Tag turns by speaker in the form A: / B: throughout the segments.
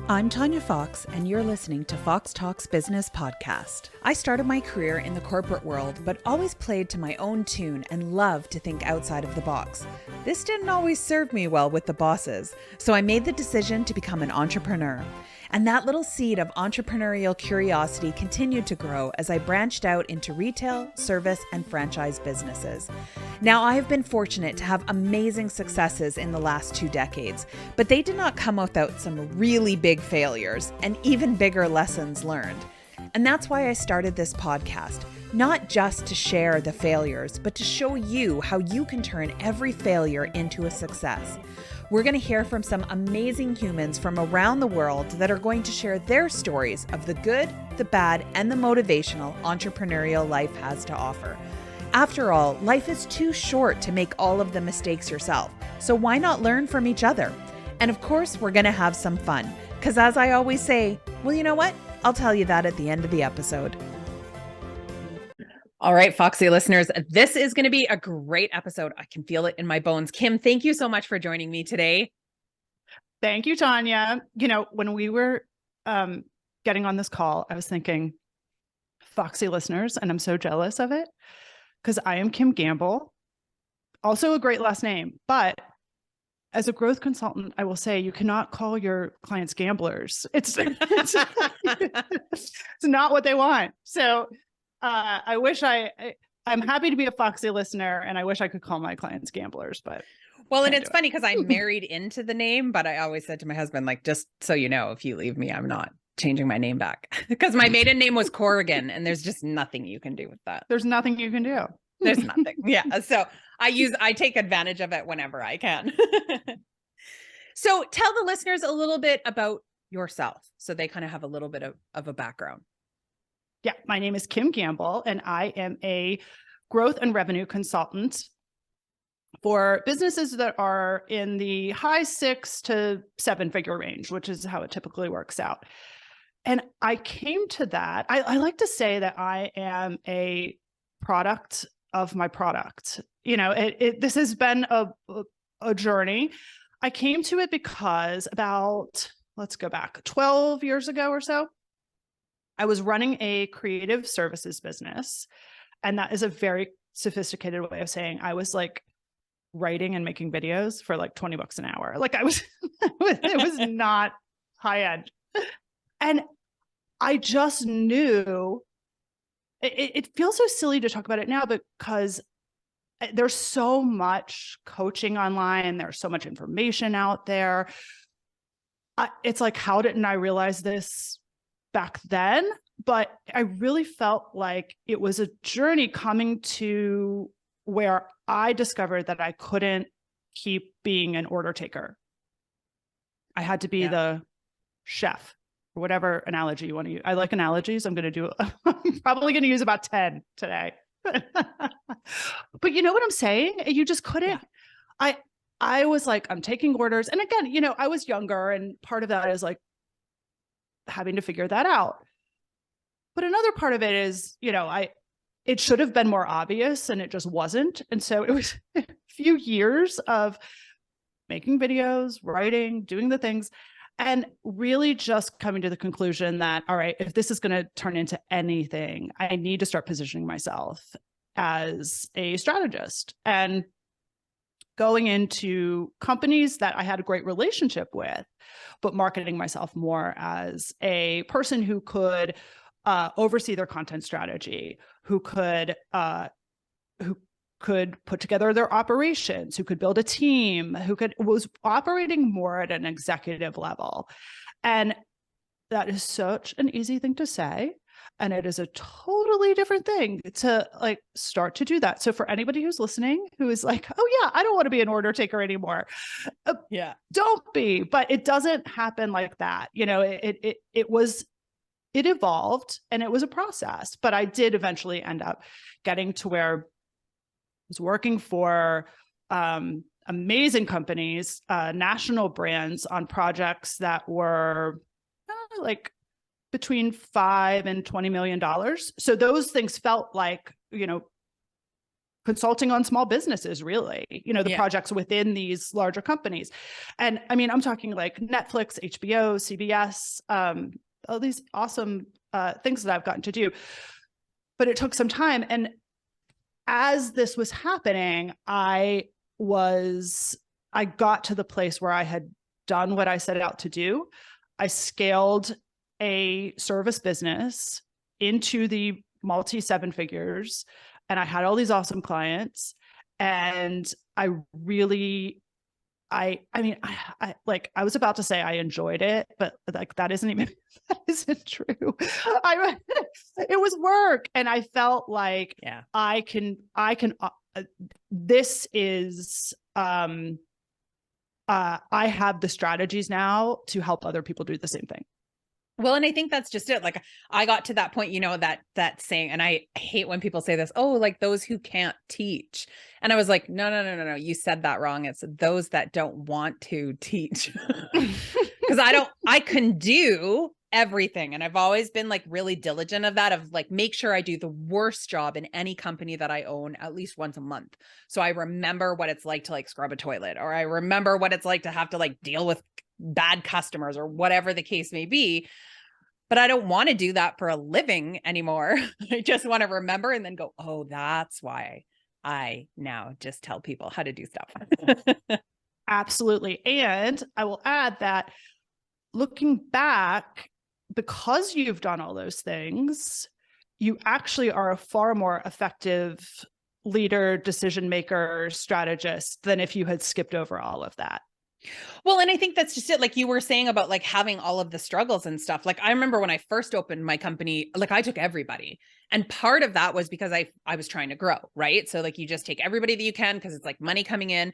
A: I'm Tanya Fox, and you're listening to Fox Talks Business Podcast. I started my career in the corporate world, but always played to my own tune and loved to think outside of the box. This didn't always serve me well with the bosses, so I made the decision to become an entrepreneur. And that little seed of entrepreneurial curiosity continued to grow as I branched out into retail, service, and franchise businesses. Now, I have been fortunate to have amazing successes in the last 2 decades, but they did not come without some really big failures and even bigger lessons learned. And that's why I started this podcast, not just to share the failures, but to show you how you can turn every failure into a success. We're going to hear from some amazing humans from around the world that are going to share their stories of the good, the bad, and the motivational entrepreneurial life has to offer. After all, life is too short to make all of the mistakes yourself, so why not learn from each other? And of course, we're going to have some fun, because as I always say, well, you know what? I'll tell you that at the end of the episode. All right, Foxy listeners, this is going to be a great episode. I can feel it in my bones. Kim, thank you so much for joining me today.
B: Thank you, Tanya. You know, when we were getting on this call, I was thinking, Foxy listeners, and I'm so jealous of it because I am Kim Gamble, also a great last name. But as a growth consultant, I will say you cannot call your clients gamblers. It's not what they want. So I wish I'm happy to be a Foxy listener, and I wish I could call my clients gamblers, but.
A: Well, and it's funny because I'm married into the name, but I always said to my husband, like, just so you know, if you leave me, I'm not changing my name back because my maiden name was Corrigan and there's just nothing you can do with that.
B: There's nothing you can do.
A: There's nothing. Yeah. So I take advantage of it whenever I can. So tell the listeners a little bit about yourself so they kind of have a little bit of a background.
B: Yeah, my name is Kim Gamble, and I am a growth and revenue consultant for businesses that are in the high 6 to 7 figure range, which is how it typically works out. And I came to that. I like to say that I am a product of my product. You know, this has been a journey. I came to it because let's go back 12 years ago or so, I was running a creative services business. And that is a very sophisticated way of saying I was like writing and making videos for like $20 an hour. Like it was not high end. And I just knew it feels so silly to talk about it now because there's so much coaching online. There's so much information out there. It's like, how didn't I realize this back then? But I really felt like it was a journey coming to where I discovered that I couldn't keep being an order taker. I had to be the chef, or whatever analogy you want to use. I like analogies. I'm probably going to use about 10 today. But you know what I'm saying? You just couldn't. Yeah. I was like, I'm taking orders. And again, you know, I was younger, and part of that is like having to figure that out. But another part of it is, you know, it should have been more obvious and it just wasn't. And so it was a few years of making videos, writing, doing the things, and really just coming to the conclusion that, all right, if this is going to turn into anything, I need to start positioning myself as a strategist and going into companies that I had a great relationship with, but marketing myself more as a person who could oversee their content strategy, who could put together their operations, who could build a team, was operating more at an executive level. And that is such an easy thing to say. And it is a totally different thing to like start to do that. So for anybody who's listening, who is like, oh yeah, I don't want to be an order taker anymore. Don't be, but it doesn't happen like that. You know, it evolved and it was a process, but I did eventually end up getting to where I was working for amazing companies, national brands on projects that were like between $5 and $20 million. So those things felt like, you know, consulting on small businesses, really, the projects within these larger companies. And I mean, I'm talking like Netflix, HBO, CBS, all these awesome things that I've gotten to do. But it took some time. And as this was happening, I got to the place where I had done what I set out to do. I scaled a service business into the multi seven figures, and I had all these awesome clients. And I really, I was about to say I enjoyed it, but like that isn't true. It was work, and I felt like I can. This is I have the strategies now to help other people do the same thing.
A: Well, and I think that's just it. Like I got to that point, that saying, and I hate when people say this, oh, like those who can't teach. And I was like, no. You said that wrong. It's those that don't want to teach. Because I can do everything. And I've always been like really diligent of that, of like, make sure I do the worst job in any company that I own at least once a month. So I remember what it's like to like scrub a toilet, or I remember what it's like to have to like deal with bad customers or whatever the case may be. But I don't want to do that for a living anymore. I just want to remember and then go, oh, that's why I now just tell people how to do stuff.
B: Absolutely. And I will add that looking back, because you've done all those things, you actually are a far more effective leader, decision maker, strategist than if you had skipped over all of that.
A: Well, and I think that's just it. Like you were saying about like having all of the struggles and stuff. Like I remember when I first opened my company, like I took everybody. And part of that was because I was trying to grow, right? So like you just take everybody that you can because it's like money coming in.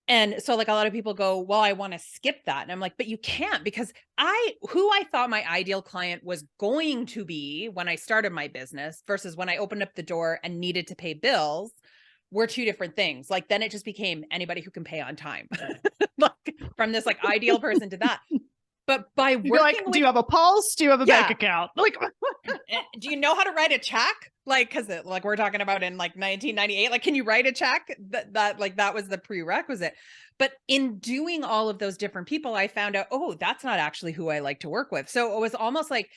A: And so like a lot of people go, well, I want to skip that. And I'm like, but you can't, because who I thought my ideal client was going to be when I started my business versus when I opened up the door and needed to pay bills were two different things. Like then it just became anybody who can pay on time. Like from this like ideal person to that. But by working
B: like, do you have a pulse? Do you have a bank account? Like,
A: do you know how to write a check? Like, cause like we're talking about in like 1998, like, can you write a check? That was the prerequisite. But in doing all of those different people, I found out, oh, that's not actually who I like to work with. So it was almost like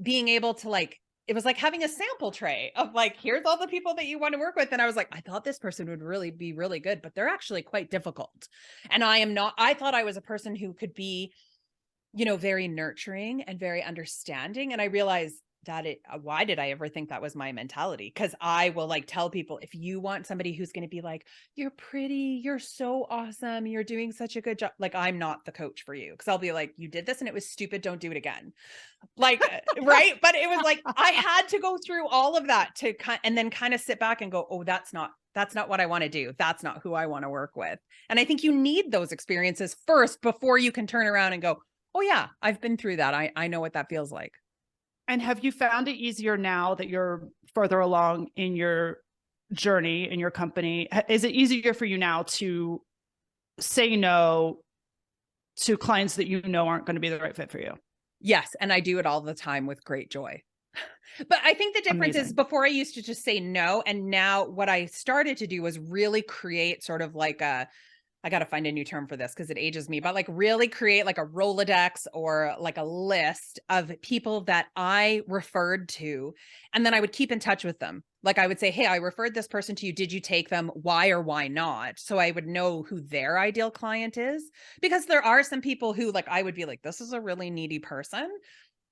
A: being able to like, it was like having a sample tray of like, here's all the people that you want to work with. And I was like, I thought this person would really be really good, but they're actually quite difficult. And I thought I was a person who could be, very nurturing and very understanding. And I realized that why did I ever think that was my mentality? Because I will like tell people, if you want somebody who's going to be like, you're pretty, you're so awesome, you're doing such a good job. Like, I'm not the coach for you. Cause I'll be like, you did this and it was stupid. Don't do it again. Like, right. But it was like, I had to go through all of that and then kind of sit back and go, oh, that's not what I want to do. That's not who I want to work with. And I think you need those experiences first before you can turn around and go, oh yeah, I've been through that. I know what that feels like.
B: And have you found it easier now that you're further along in your journey in your company? Is it easier for you now to say no to clients that you know aren't going to be the right fit for you?
A: Yes. And I do it all the time with great joy. But I think the difference is before I used to just say no. And now what I started to do was really create sort of like I got to find a new term for this because it ages me, but like really create like a Rolodex or like a list of people that I referred to. And then I would keep in touch with them. Like I would say, hey, I referred this person to you. Did you take them? Why or why not? So I would know who their ideal client is, because there are some people who like, I would be like, this is a really needy person.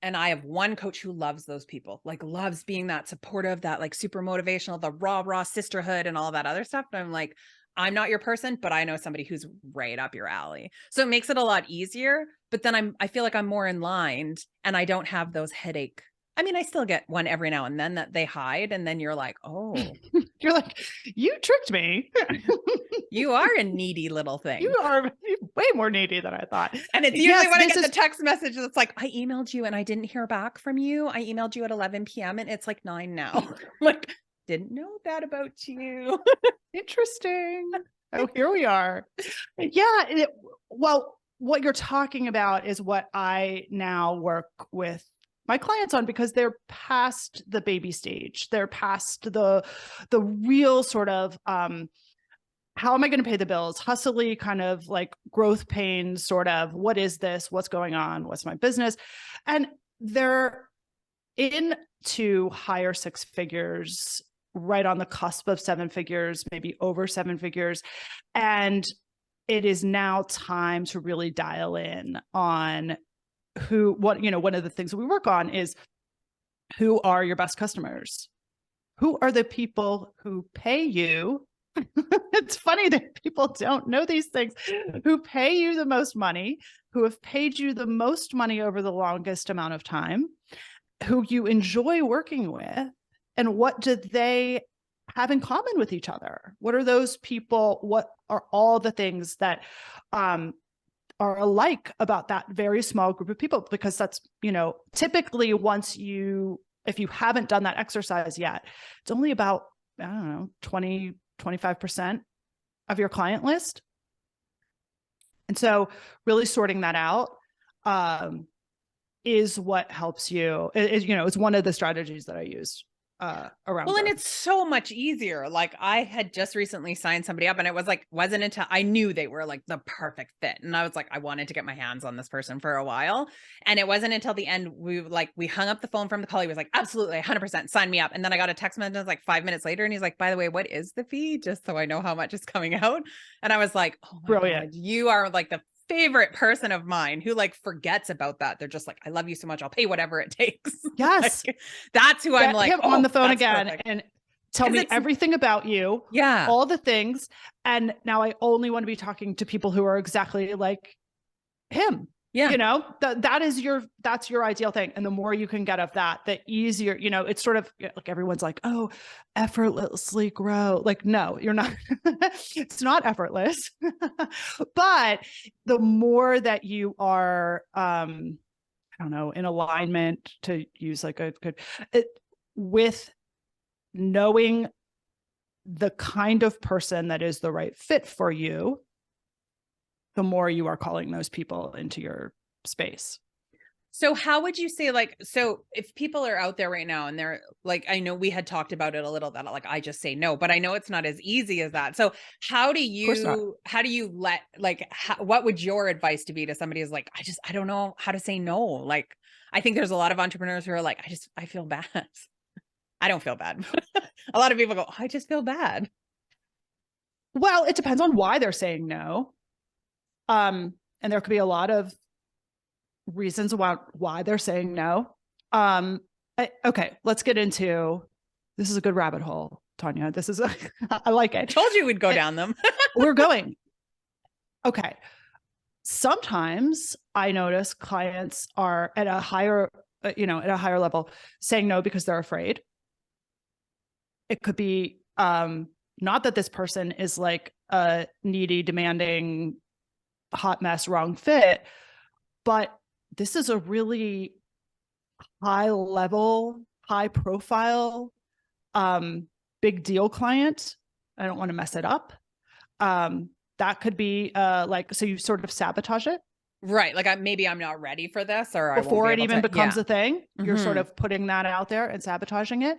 A: And I have one coach who loves those people, like loves being that supportive, that like super motivational, the raw sisterhood and all that other stuff. And I'm like, I'm not your person, but I know somebody who's right up your alley. So it makes it a lot easier, but then I feel like I'm more in line and I don't have those headache. I mean, I still get one every now and then that they hide. And then you're like, oh,
B: you're like, you tricked me.
A: You are a needy little thing.
B: You are way more needy than I thought.
A: And it's usually when I get the text message that's like, I emailed you and I didn't hear back from you. I emailed you at 11 p.m. and it's like 9 now. Like, didn't know that about you.
B: Interesting. Oh, here we are. Yeah. Well, what you're talking about is what I now work with my clients on because they're past the baby stage. They're past the real sort of, how am I going to pay the bills? Hustly kind of like growth pains, sort of, what is this? What's going on? What's my business? And they're into higher six figures, right on the cusp of seven figures, maybe over seven figures. And it is now time to really dial in on one of the things that we work on is, who are your best customers? Who are the people who pay you? It's funny that people don't know these things. Who pay you the most money, who have paid you the most money over the longest amount of time, who you enjoy working with, and what do they have in common with each other? What are those people? What are all the things that are alike about that very small group of people? Because that's, typically if you haven't done that exercise yet, it's only about, 20, 25% of your client list. And so really sorting that out is what helps you. It's one of the strategies that I use around.
A: Well, and it's so much easier. Like, I had just recently signed somebody up, and it was like, wasn't until I knew they were like the perfect fit. And I was like, I wanted to get my hands on this person for a while. And it wasn't until the end, we hung up the phone from the call. He was like, absolutely, 100% sign me up. And then I got a text message like 5 minutes later, and he's like, by the way, what is the fee? Just so I know how much is coming out. And I was like, oh my
B: Brilliant.
A: God, you are like the favorite person of mine who like forgets about that. They're just like, I love you so much, I'll pay whatever it takes.
B: Yes.
A: Like, that's who
B: Get
A: I'm like,
B: him on the phone again
A: perfect.
B: and tell me everything about you.
A: Yeah.
B: All the things. And now I only want to be talking to people who are exactly like him.
A: Yeah.
B: That's your ideal thing. And the more you can get of that, the easier, it's sort of like, everyone's like, oh, effortlessly grow. Like, no, you're not, it's not effortless, but the more that you are, in alignment, to use like with knowing the kind of person that is the right fit for you, the more you are calling those people into your space.
A: So how would you say, like, so if people are out there right now and they're like, I know we had talked about it a little, that like, I just say no, but I know it's not as easy as that. So how do you what would your advice to be to somebody who's like, I don't know how to say no. Like, I think there's a lot of entrepreneurs who are like, I feel bad. I don't feel bad. A lot of people go, I just feel bad.
B: Well, it depends on why they're saying no. And there could be a lot of reasons about why they're saying no. Okay, let's get into, this is a good rabbit hole, Tanya. I like it. I
A: told you we'd go down them.
B: We're going. Okay. Sometimes I notice clients are at a higher level saying no because they're afraid. It could be, not that this person is like a needy, demanding, hot mess, wrong fit, but this is a really high level, high profile, big deal client. I don't want to mess it up. That could be so you sort of sabotage it.
A: Right. Like maybe I'm not ready for this, or
B: before it even becomes a thing, you're
A: Mm-hmm.
B: sort of putting that out there and sabotaging it.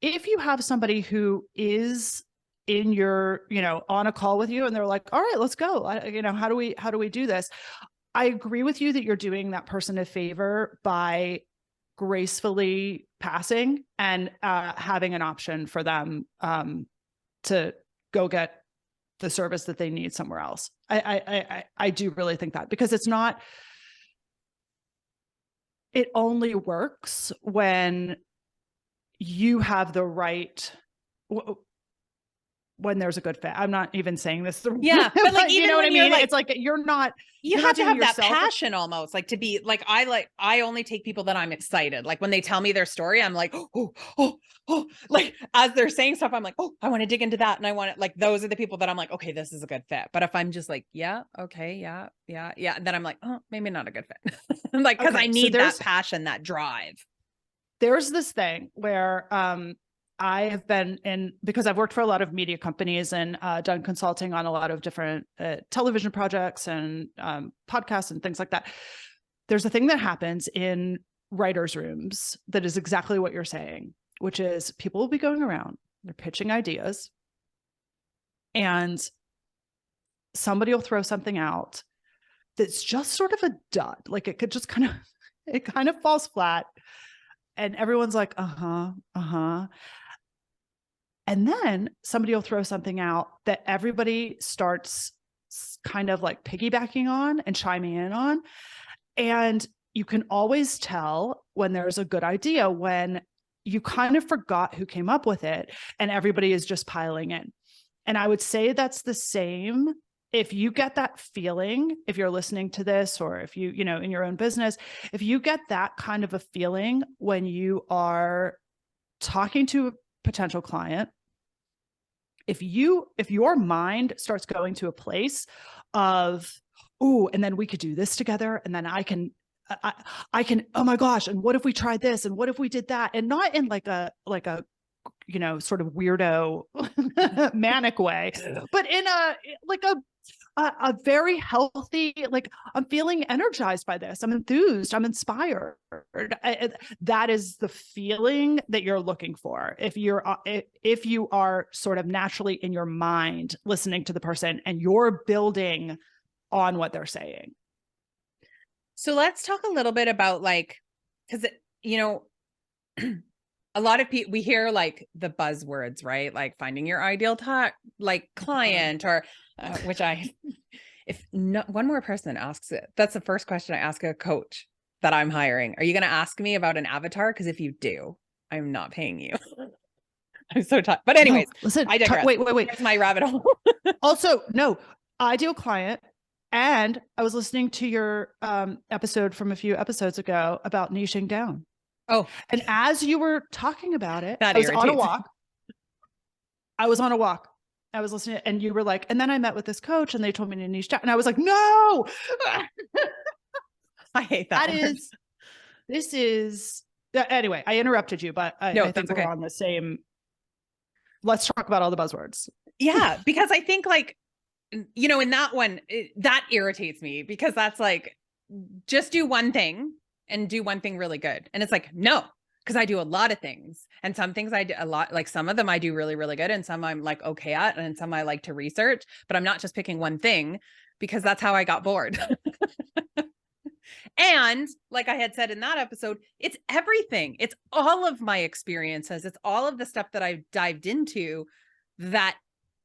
B: If you have somebody who is in your, on a call with you and they're like, all right, let's go. How do we do this? I agree with you that you're doing that person a favor by gracefully passing and having an option for them to go get the service that they need somewhere else. I do really think that, because it only works when you have the right, when there's a good fit. I'm not even saying this.
A: Yeah. But like, even what I mean?
B: Like, it's like, you
A: have to have that passion almost, like, to be like, I only take people that I'm excited. Like when they tell me their story, I'm like, oh, like as they're saying stuff, I'm like, oh, I want to dig into that. And I want it, like, those are the people that I'm like, okay, this is a good fit. But if I'm just like, yeah, okay, yeah. Then I'm like, oh, maybe not a good fit. Like, cause I need that passion, that drive.
B: There's this thing where, I have been in, because I've worked for a lot of media companies and done consulting on a lot of different television projects and podcasts and things like that. There's a thing that happens in writers' rooms that is exactly what you're saying, which is people will be going around, they're pitching ideas, and somebody will throw something out that's just sort of a dud. Like it could just it kind of falls flat. And everyone's like, uh-huh. And then somebody will throw something out that everybody starts kind of like piggybacking on and chiming in on. And you can always tell when there's a good idea, when you kind of forgot who came up with it and everybody is just piling in. And I would say that's the same. If you get that feeling, if you're listening to this, or if you know, in your own business, if you get that kind of a feeling when you are talking to a potential client, if your mind starts going to a place of, oh, and then we could do this together, and then I can, oh my gosh, and what if we tried this, and what if we did that, and not in like a you know, sort of weirdo manic way, but in a very healthy, like, I'm feeling energized by this. I'm enthused. I'm inspired. That is the feeling that you're looking for. If you are sort of naturally in your mind listening to the person and you're building on what they're saying.
A: So let's talk a little bit about, like, because, you know, a lot of people, we hear like the buzzwords, right? Like finding your ideal like client, or which if one more person asks it, that's the first question I ask a coach that I'm hiring. Are you going to ask me about an avatar? Because if you do, I'm not paying you. I'm so tired. But anyways,
B: no, listen,
A: I digress.
B: Wait.
A: Here's my rabbit hole.
B: Also, no, ideal client. And I was listening to your episode from a few episodes ago about niching down.
A: Oh,
B: and as you were talking about it,
A: I
B: was on a walk. I was on a walk. I was listening, and you were like, and then I met with this coach and they told me to niche down. And I was like, no,
A: I hate that.
B: This is, anyway, I interrupted you, but I think we're on the same. Let's talk about all the buzzwords.
A: Yeah, because I think, like, you know, in that one, that irritates me, because that's like, just do one thing and do one thing really good. And it's like, no, because I do a lot of things, and some things I do a lot, like some of them I do really, really good, and some I'm like okay at, and some I like to research, but I'm not just picking one thing, because that's how I got bored. And like I had said in that episode, it's everything. It's all of my experiences. It's all of the stuff that I've dived into that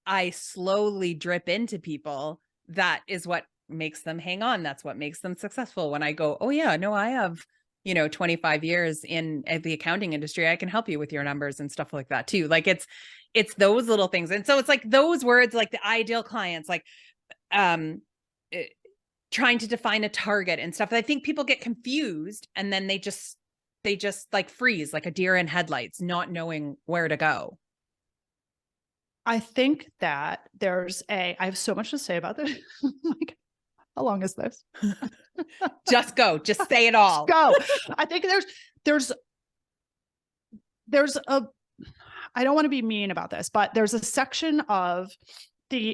A: I slowly drip into people. That is what makes them hang on. That's what makes them successful. When I go, oh yeah, no, I have, you know, 25 years in the accounting industry. I can help you with your numbers and stuff like that too. Like it's those little things. And so it's like those words, like the ideal clients, like, trying to define a target and stuff. I think people get confused, and then they just like freeze, like a deer in headlights, not knowing where to go.
B: I think that I have so much to say about this. Like, how long is this?
A: Just go, just say it all.
B: Go. I think there's a, I don't want to be mean about this, but there's a section of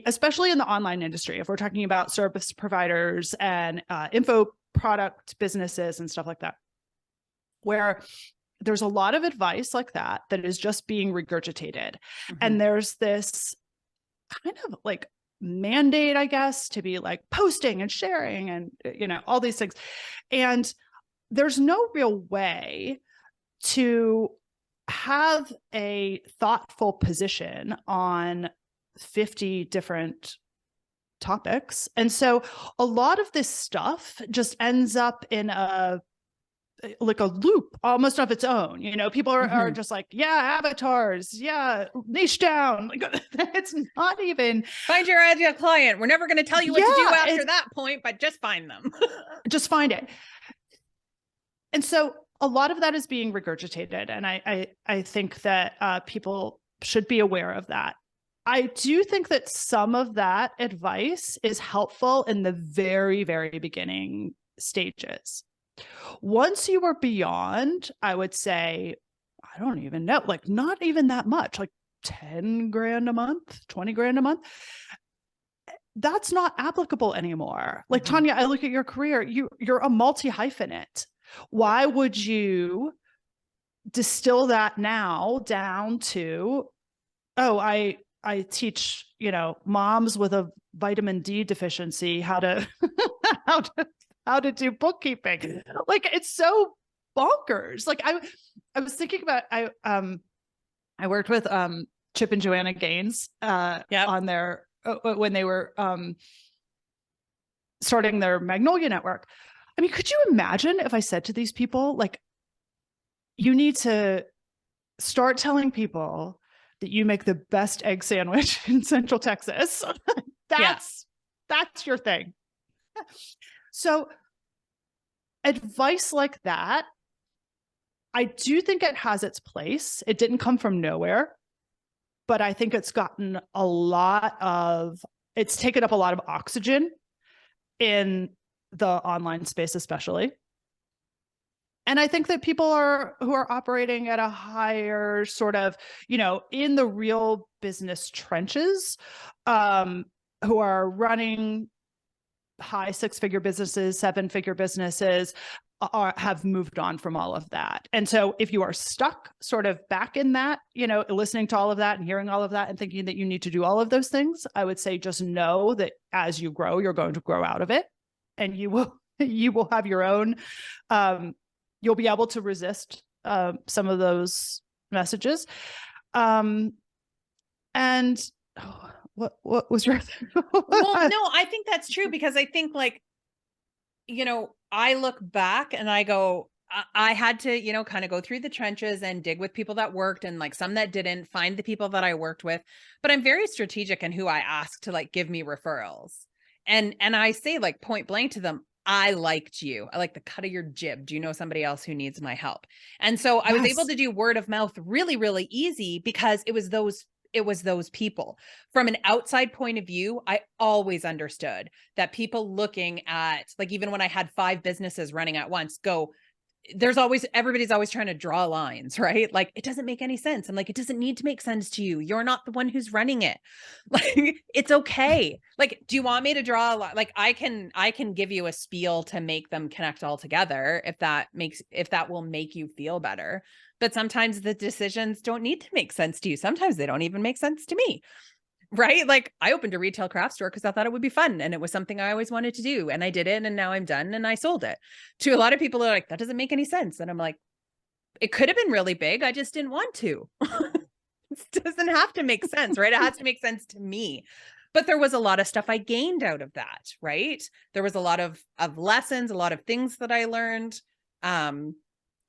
B: especially in the online industry, if we're talking about service providers and info product businesses and stuff like that, where there's a lot of advice like that is just being regurgitated. Mm-hmm. And there's this kind of like mandate, I guess, to be like posting and sharing and, you know, all these things. And there's no real way to have a thoughtful position on 50 different topics. And so a lot of this stuff just ends up in a loop almost of its own. You know, people are just like, yeah, avatars, yeah, niche down. Like, it's not even
A: find your ideal client. We're never going to tell you what to do after that point, but just find them.
B: Just find it. And so a lot of that is being regurgitated. And I think that people should be aware of that. I do think that some of that advice is helpful in the very, very beginning stages. Once you are beyond, I would say, I don't even know, like not even that much, like 10 grand a month, 20 grand a month. That's not applicable anymore. Like Tanya, I look at your career, you're a multi-hyphenate. Why would you distill that now down to, oh, I teach, moms with a vitamin D deficiency how to how to do bookkeeping. Like, it's so bonkers. Like, I was thinking about, I worked with Chip and Joanna Gaines on their when they were starting their Magnolia Network. I mean, could you imagine if I said to these people, like, you need to start telling people that you make the best egg sandwich in Central Texas. That's your thing. So advice like that, I do think it has its place. It didn't come from nowhere, but I think it's gotten it's taken up a lot of oxygen in the online space, especially. And I think that people who are operating at a higher sort of, in the real business trenches, who are running high 6-figure businesses, 7-figure businesses, have moved on from all of that. And so if you are stuck sort of back in that, listening to all of that and hearing all of that and thinking that you need to do all of those things, I would say just know that as you grow, you're going to grow out of it, and you will have your own, you'll be able to resist some of those messages. And what was your
A: well, no, I think that's true, because I think, like, I look back and I go, I had to, kind of go through the trenches and dig with people that worked, and like some that didn't, find the people that I worked with. But I'm very strategic in who I ask to like give me referrals. And I say, like, point blank to them, I liked you. I like the cut of your jib. Do you know somebody else who needs my help? And so I was able to do word of mouth really, really easy, because it was those people. From an outside point of view, I always understood that people looking at, like, even when I had 5 businesses running at once, everybody's always trying to draw lines, right? Like, it doesn't make any sense. I'm like, it doesn't need to make sense to you. You're not the one who's running it. Like, it's okay. Like, do you want me to draw a line? Like, I can give you a spiel to make them connect all together if that will make you feel better. But sometimes the decisions don't need to make sense to you. Sometimes they don't even make sense to me. Right? Like, I opened a retail craft store because I thought it would be fun, and it was something I always wanted to do, and I did it, and now I'm done, and I sold it. To a lot of people, are like, that doesn't make any sense. And I'm like, it could have been really big. I just didn't want to. It doesn't have to make sense, right? It has to make sense to me. But there was a lot of stuff I gained out of that, right? There was a lot of lessons, a lot of things that I learned.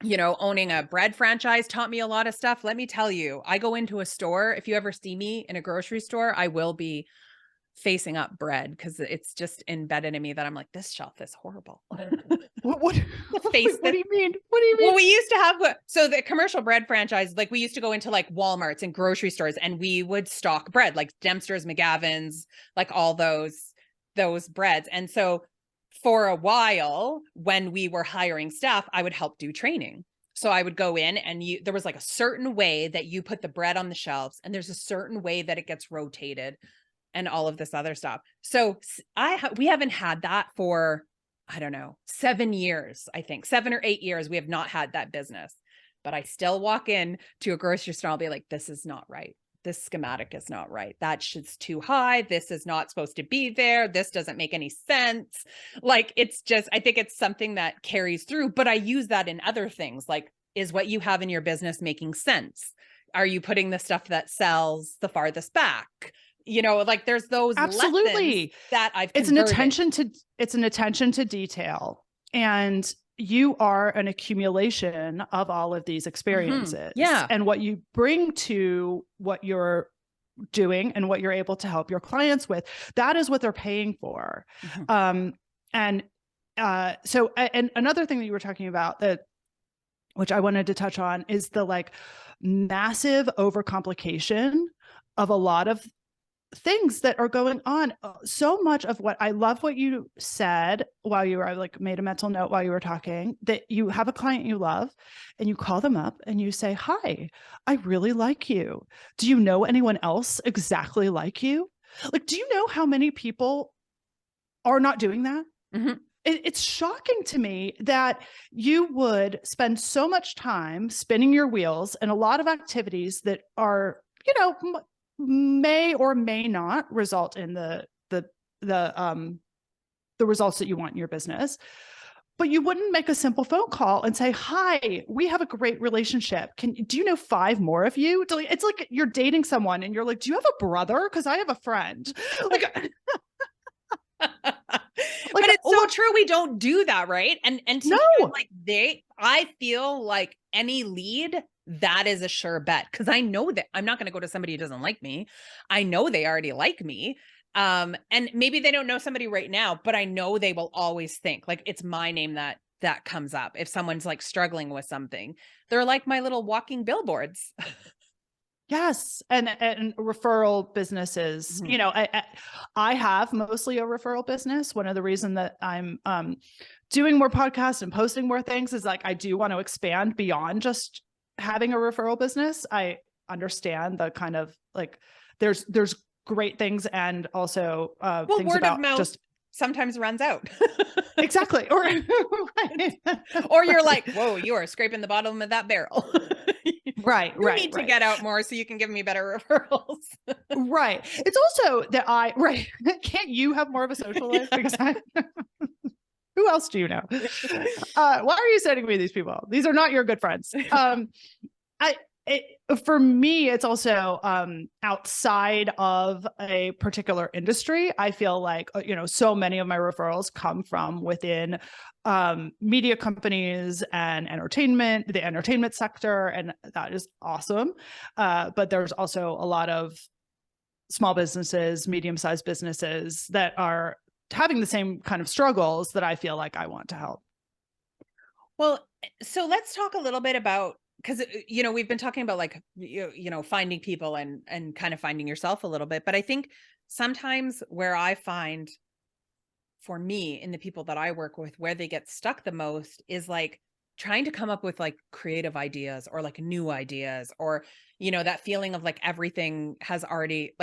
A: Owning a bread franchise taught me a lot of stuff. Let me tell you, I go into a store. If you ever see me in a grocery store, I will be facing up bread, because it's just embedded in me that I'm like, this shelf is horrible.
B: What do you mean?
A: Well, we used to have, so the commercial bread franchise, like, we used to go into like Walmarts and grocery stores, and we would stock bread, like Dempster's, McGavin's, like all those breads. And so for a while, when we were hiring staff, I would help do training. So I would go in, and there was like a certain way that you put the bread on the shelves, and there's a certain way that it gets rotated, and all of this other stuff. So we haven't had that for, I don't know, 7 years, I think 7 or 8 years. We have not had that business, but I still walk in to a grocery store. I'll be like, this is not right. This schematic is not right. That shit's too high. This is not supposed to be there. This doesn't make any sense. Like, it's just, I think it's something that carries through, but I use that in other things. Like, is what you have in your business making sense? Are you putting the stuff that sells the farthest back? Like, there's those
B: absolutely
A: that I've
B: converted. It's an attention to detail, and you are an accumulation of all of these experiences.
A: Mm-hmm. Yeah.
B: And what you bring to what you're doing and what you're able to help your clients with, that is what they're paying for. Mm-hmm. And another thing that you were talking about, which I wanted to touch on, is the like massive overcomplication of a lot of things that are going on. So much of what I love what you said while you were, like, made a mental note while you were talking, that you have a client you love and you call them up and you say, hi, I really like you. Do you know anyone else exactly like you? Like, do you know how many people are not doing that?
A: Mm-hmm.
B: it's shocking to me that you would spend so much time spinning your wheels and a lot of activities that are, may or may not result in the results that you want in your business. But you wouldn't make a simple phone call and say, "Hi, we have a great relationship. Do you know 5 more of you?" It's like you're dating someone and you're like, "Do you have a brother? Because I have a friend." Like,
A: but it's so true. We don't do that, right? And to me, I feel like any lead, that is a sure bet, because I know that I'm not going to go to somebody who doesn't like me. I know they already like me. And maybe they don't know somebody right now, but I know they will always think like it's my name that comes up. If someone's like struggling with something, they're like my little walking billboards.
B: Yes. And referral businesses, I have mostly a referral business. One of the reasons that I'm doing more podcasts and posting more things is like, I do want to expand beyond just having a referral business. I understand the kind of like, there's great things and also things
A: word
B: about
A: of mouth
B: just
A: sometimes runs out.
B: Exactly.
A: Or you're like, whoa, you are scraping the bottom of that barrel.
B: Right.
A: You need to get out more so you can give me better referrals.
B: Right. It's also that can't you have more of a social life? Because who else do you know? Why are you sending me these people? These are not your good friends. For me, it's also outside of a particular industry. I feel like, so many of my referrals come from within media companies and the entertainment sector, and that is awesome. But there's also a lot of small businesses, medium-sized businesses that are having the same kind of struggles that I feel like I want to help.
A: Well, so let's talk a little bit about, because, we've been talking about like, finding people and kind of finding yourself a little bit. But I think sometimes where I find for me in the people that I work with, where they get stuck the most is like trying to come up with like creative ideas or like new ideas, or, that feeling of like everything's already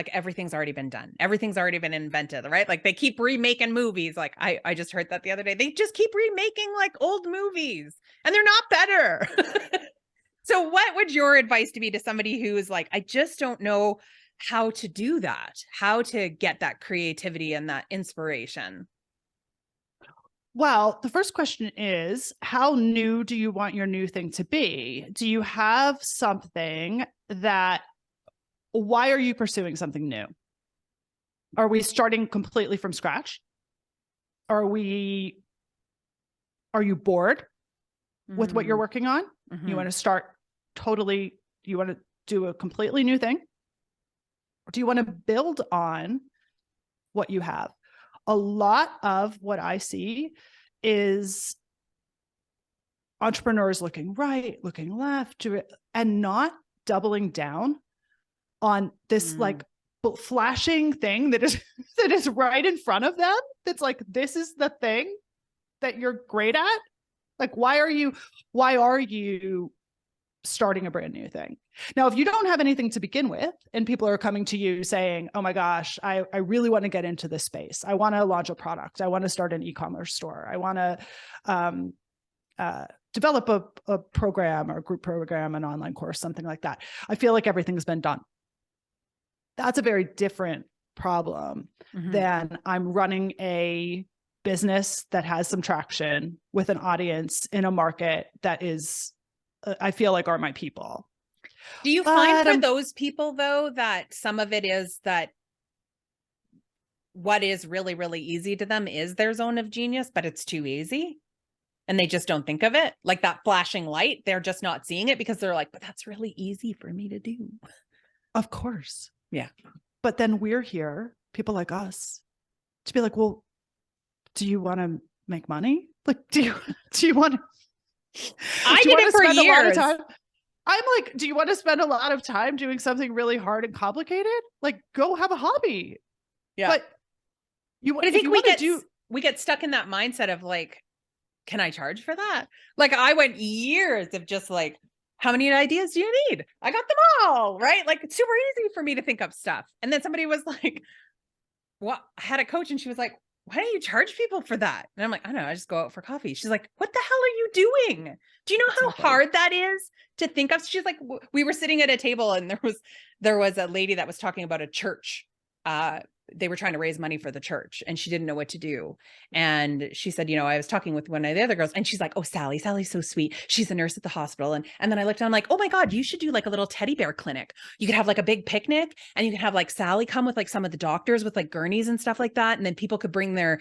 A: been done. Everything's already been invented, right? Like they keep remaking movies. Like I just heard that the other day. They just keep remaking like old movies and they're not better. So what would your advice to be to somebody who is like, I just don't know how to do that, how to get that creativity and that inspiration?
B: Well, the first question is, how new do you want your new thing to be? Do you have something why are you pursuing something new? Are we starting completely from scratch? Are you bored with what you're working on? Mm-hmm. You want to do a completely new thing? Or do you want to build on what you have? A lot of what I see is entrepreneurs looking right, looking left, and not doubling down on this like flashing thing that is right in front of them. That's like, this is the thing that you're great at. Like, why are you starting a brand new thing? Now, if you don't have anything to begin with and people are coming to you saying, oh my gosh, I really want to get into this space. I want to launch a product. I want to start an e-commerce store. I want to develop a program or a group program, an online course, something like that. I feel like everything's been done. That's a very different problem than I'm running a business that has some traction with an audience in a market that is, I feel like, are my people.
A: Do you find for those people though, that some of it is that what is really, really easy to them is their zone of genius, but it's too easy and they just don't think of it? Like that flashing light, they're just not seeing it because they're like, but that's really easy for me to do.
B: Of course.
A: Yeah.
B: But then we're here, people like us, to be like, well, do you want to make money? Like, do you want to?
A: I did it for years.
B: I'm like, do you want to spend a lot of time doing something really hard and complicated? Like, go have a hobby.
A: Yeah.
B: But
A: I think we get stuck in that mindset of like, can I charge for that? Like I went years of just like, how many ideas do you need? I got them all, right? Like it's super easy for me to think up stuff. And then somebody was like, well, I had a coach and she was like, why don't you charge people for that? And I'm like, I don't know, I just go out for coffee. She's like, what the hell are you doing? Do you know how hard that is to think of? She's like, we were sitting at a table and there was a lady that was talking about a church. They were trying to raise money for the church and she didn't know what to do. And she said, I was talking with one of the other girls and she's like, oh, Sally's so sweet. She's a nurse at the hospital. And then I looked and I'm like, oh my God, you should do like a little teddy bear clinic. You could have like a big picnic and you could have like Sally come with like some of the doctors with like gurneys and stuff like that. And then people could bring the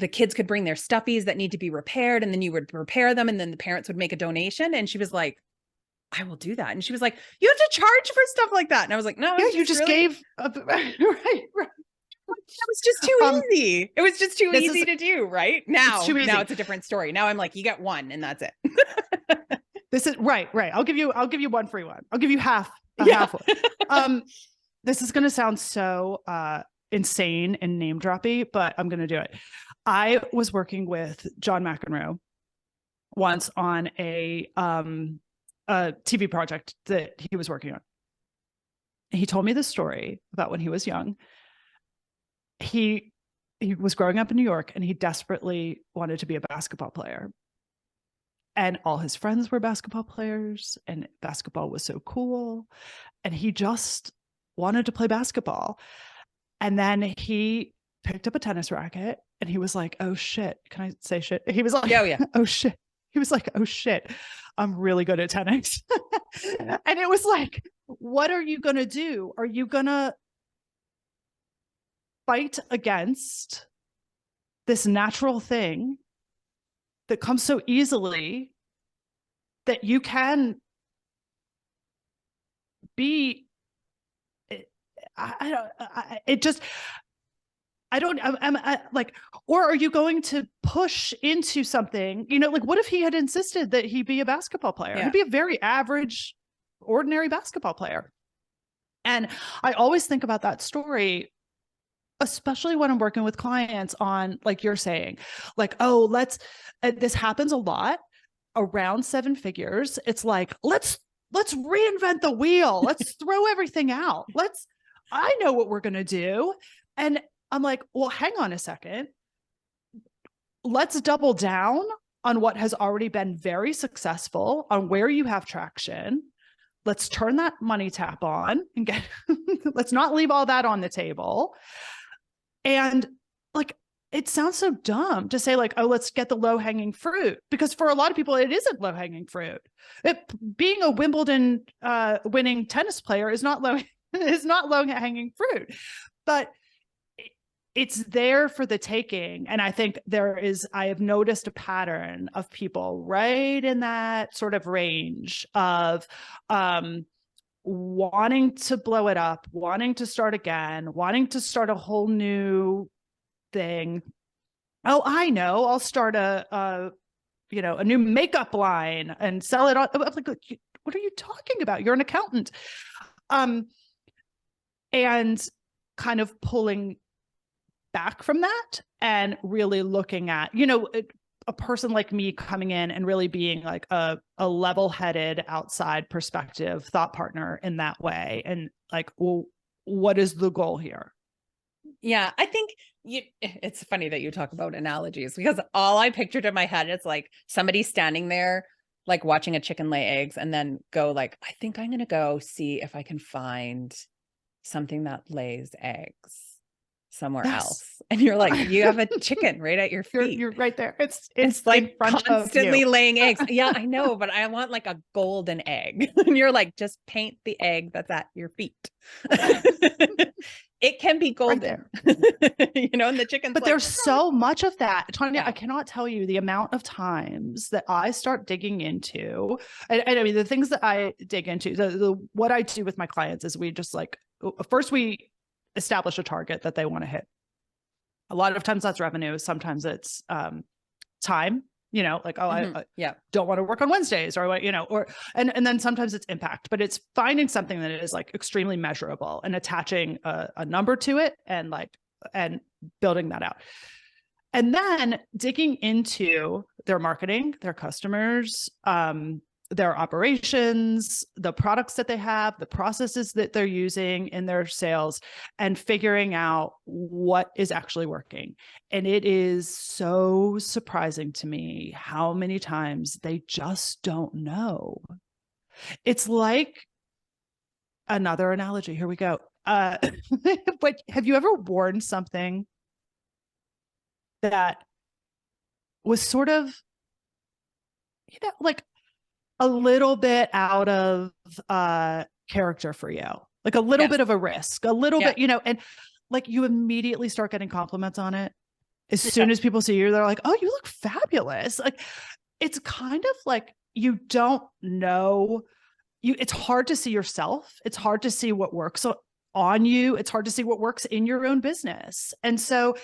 A: kids could bring their stuffies that need to be repaired. And then you would repair them. And then the parents would make a donation. And she was like, I will do that. And she was like, you have to charge for stuff like that. And I was like, no,
B: you just gave right.
A: That was just too easy. It was just too easy to do, right? Now it's a different story. Now I'm like, you get one and that's it.
B: This is right. I'll give you one free one. I'll give you half one. This is going to sound so insane and name droppy, but I'm going to do it. I was working with John McEnroe once on a TV project that he was working on. He told me the story about when he was young. He was growing up in New York and he desperately wanted to be a basketball player. And all his friends were basketball players and basketball was so cool. And he just wanted to play basketball. And then he picked up a tennis racket and he was like, oh shit. Can I say shit? He was like, yeah. Oh shit. He was like, oh shit, I'm really good at tennis. And it was like, what are you going to do? Are you going to fight against this natural thing that comes so easily that you can be, or are you going to push into something, like what if he had insisted that he be a basketball player? Yeah. He'd be a very average, ordinary basketball player. And I always think about that story, especially when I'm working with clients on, like you're saying, like, oh, this happens a lot around seven figures. It's like, let's reinvent the wheel. Let's throw everything out. I know what we're going to do. And I'm like, well, hang on a second. Let's double down on what has already been very successful, on where you have traction. Let's turn that money tap on and let's not leave all that on the table. And like, it sounds so dumb to say like, oh, let's get the low hanging fruit, because for a lot of people, it isn't low hanging fruit. Being a Wimbledon winning tennis player is not low hanging fruit, but it's there for the taking. And I think I have noticed a pattern of people right in that sort of range of wanting to blow it up, wanting to start again, wanting to start a whole new thing. Oh, I know, I'll start a new makeup line and sell it on. I'm like, what are you talking about? You're an accountant. And kind of pulling back from that and really looking at, a person like me coming in and really being like a level-headed outside perspective thought partner in that way. And like, well, what is the goal here?
A: Yeah, I think it's funny that you talk about analogies, because all I pictured in my head is like somebody standing there, like watching a chicken lay eggs and then go like, I think I'm going to go see if I can find something that lays eggs somewhere else. And you're like, you have a chicken right at your feet.
B: You're right there.
A: It's like constantly laying eggs. Yeah, I know, but I want like a golden egg. And you're like, just paint the egg that's at your feet. It can be golden, right and the chicken's
B: but like, there's so much of that. Tanya, I cannot tell you the amount of times that I start digging into, and I mean, the things that I dig into, what I do with my clients is we just like, first we establish a target that they want to hit. A lot of times that's revenue. Sometimes it's time, like, oh, I don't want to work on Wednesdays or, and then sometimes it's impact, but it's finding something that is like extremely measurable and attaching a number to it and building that out. And then digging into their marketing, their customers, their operations, the products that they have, the processes that they're using in their sales, and figuring out what is actually working. And it is so surprising to me how many times they just don't know. It's like another analogy. Here we go. But have you ever worn something that was sort of, like a little bit out of character for you, like a little bit of a risk, a little bit, and like you immediately start getting compliments on it. As soon as people see you, they're like, oh, you look fabulous. Like, it's kind of like, you don't know, it's hard to see yourself. It's hard to see what works on you. It's hard to see what works in your own business. And so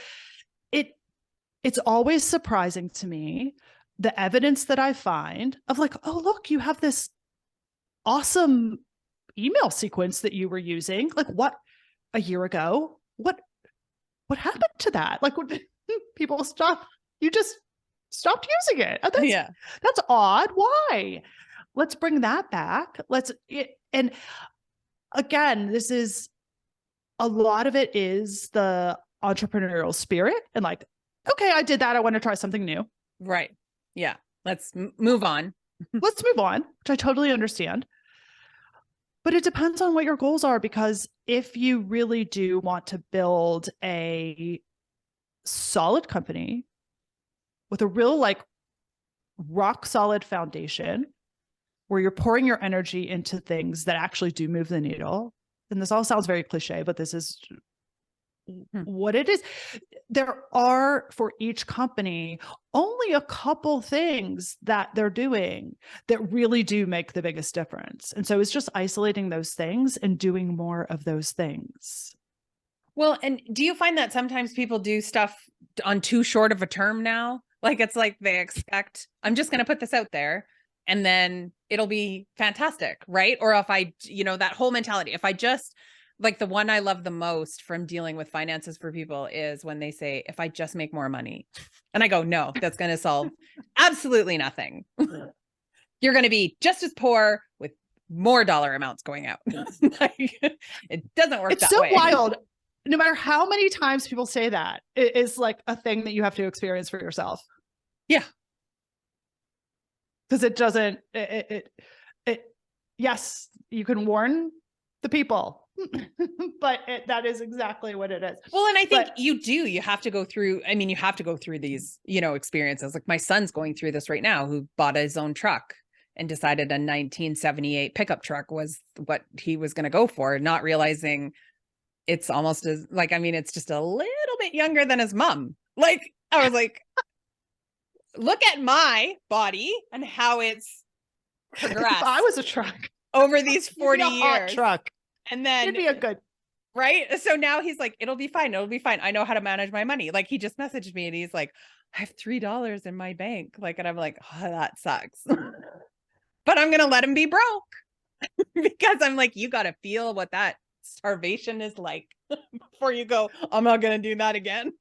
B: it's always surprising to me, the evidence that I find of like, oh, look, you have this awesome email sequence that you were using. Like, what, a year ago? What happened to that? Like, what, people you just stopped using it. That's odd. Why? Let's bring that back. And again, this is, a lot of it is the entrepreneurial spirit and like, okay, I did that. I want to try something new.
A: Right. Yeah. Let's move on.
B: Let's move on, which I totally understand. But it depends on what your goals are, because if you really do want to build a solid company with a real, like, rock solid foundation where you're pouring your energy into things that actually do move the needle, and this all sounds very cliche, but this is what it is. There are, for each company, only a couple things that they're doing that really do make the biggest difference. And so it's just isolating those things and doing more of those things.
A: Well, and do you find that sometimes people do stuff on too short of a term now? Like, it's like they expect, I'm just going to put this out there and then it'll be fantastic, right? Or if I, that whole mentality, if I just, like, the one I love the most from dealing with finances for people is when they say, if I just make more money. And I go, no, that's going to solve absolutely nothing. You're going to be just as poor with more dollar amounts going out. Like, it doesn't work that way.
B: It's so wild. No matter how many times people say that, it is like a thing that you have to experience for yourself.
A: Yeah.
B: Because it doesn't, yes, you can warn the people, but that is exactly what it is.
A: Well, and I think you have to go through, you have to go through these, experiences. Like, my son's going through this right now, who bought his own truck and decided a 1978 pickup truck was what he was going to go for, not realizing it's almost as like, it's just a little bit younger than his mom. Like, I was like, look at my body and how it's progressed.
B: If I was a truck
A: over these 40 years,
B: truck,
A: and then
B: it'd be a good,
A: right? So now he's like, it'll be fine. It'll be fine. I know how to manage my money. Like, he just messaged me and he's like, I have $3 in my bank. Like, and I'm like, oh, that sucks. But I'm going to let him be broke because I'm like, you got to feel what that starvation is like before you go, I'm not going to do that again.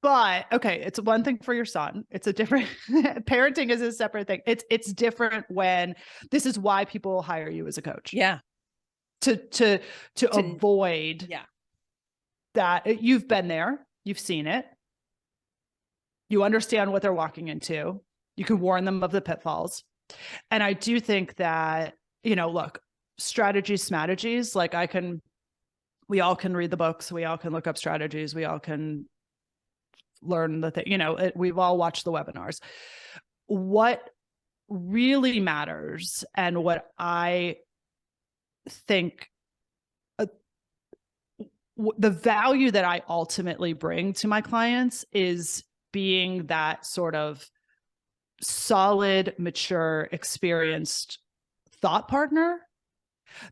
B: But okay, it's one thing for your son. It's a different parenting is a separate thing. It's different when this is why people hire you as a coach.
A: Yeah.
B: To avoid that. You've been there, you've seen it. You understand what they're walking into. You can warn them of the pitfalls. And I do think that, look, strategies, like we all can read the books. We all can look up strategies. We all can learn the thing, we've all watched the webinars. What really matters, and what I think the value that I ultimately bring to my clients is being that sort of solid, mature, experienced thought partner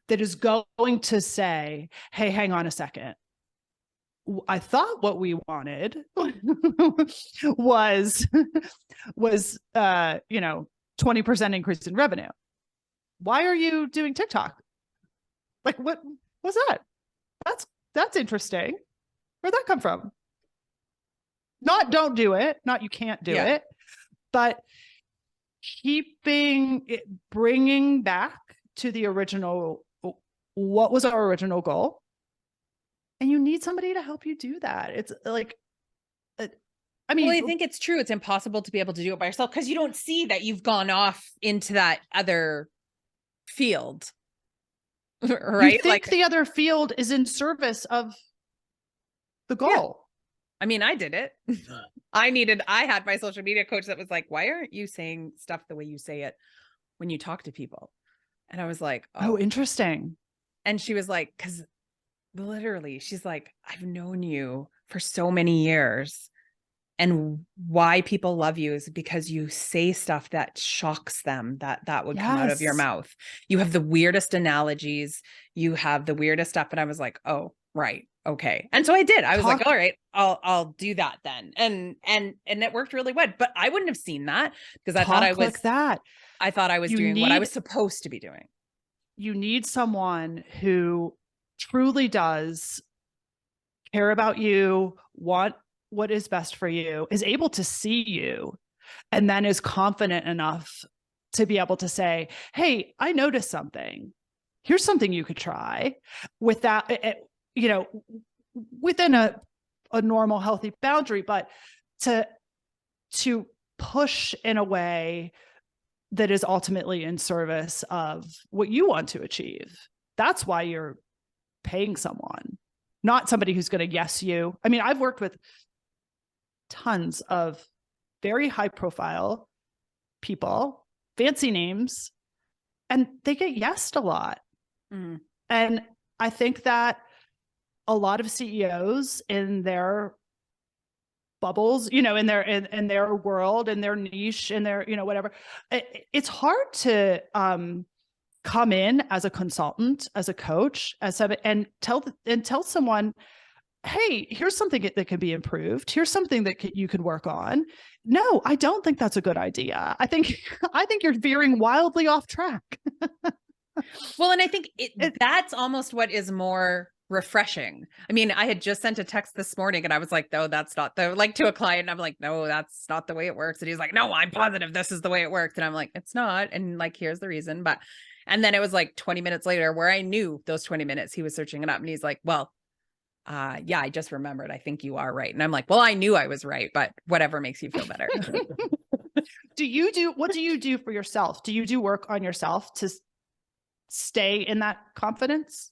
B: that is going to say, hey, hang on a second. I thought what we wanted was 20% increase in revenue. Why are you doing TikTok? Like, what was that? That's interesting. Where'd that come from? Not don't do it, not you can't do it, but bringing back to the original, what was our original goal? And you need somebody to help you do that. It's like, I mean,
A: well, I think it's true. It's impossible to be able to do it by yourself because you don't see that you've gone off into that other field, right?
B: You think the other field is in service of the goal.
A: Yeah. I mean, I did it. I had my social media coach that was like, why aren't you saying stuff the way you say it when you talk to people? And I was like,
B: oh, interesting.
A: And she was like, because literally, she's like, I've known you for so many years. And why people love you is because you say stuff that shocks them, that would come out of your mouth. You have the weirdest analogies. You have the weirdest stuff. And I was like, oh, right. Okay. And so I did. I was like, all right, I'll do that then. And it worked really well. But I wouldn't have seen that because I thought I was
B: like that.
A: I thought I was doing what I was supposed to be doing.
B: You need someone who truly does care about you, want what is best for you, is able to see you, and then is confident enough to be able to say, hey, I noticed something. Here's something you could try with that, within a normal, healthy boundary, but to push in a way that is ultimately in service of what you want to achieve. That's why you're paying someone, not somebody who's going to yes you. I mean, I've worked with tons of very high profile people, fancy names, and they get yesed a lot. Mm. And I think that a lot of CEOs in their bubbles, in their world, in their niche, in their, whatever, it's hard to come in as a consultant, as a coach, and tell someone, hey, here's something that can be improved. Here's something that you could work on. No, I don't think that's a good idea. I think you're veering wildly off track.
A: Well, and I think that's almost what is more refreshing. I mean, I had just sent a text this morning and I was like, no, that's not to a client. And I'm like, no, that's not the way it works. And he's like, no, I'm positive this is the way it works. And I'm like, it's not. And like, here's the reason. And then it was like 20 minutes later where I knew those 20 minutes he was searching it up and he's like, well, yeah, I just remembered. I think you are right. And I'm like, well, I knew I was right, but whatever makes you feel better.
B: What do you do for yourself? Do you do work on yourself to stay in that confidence?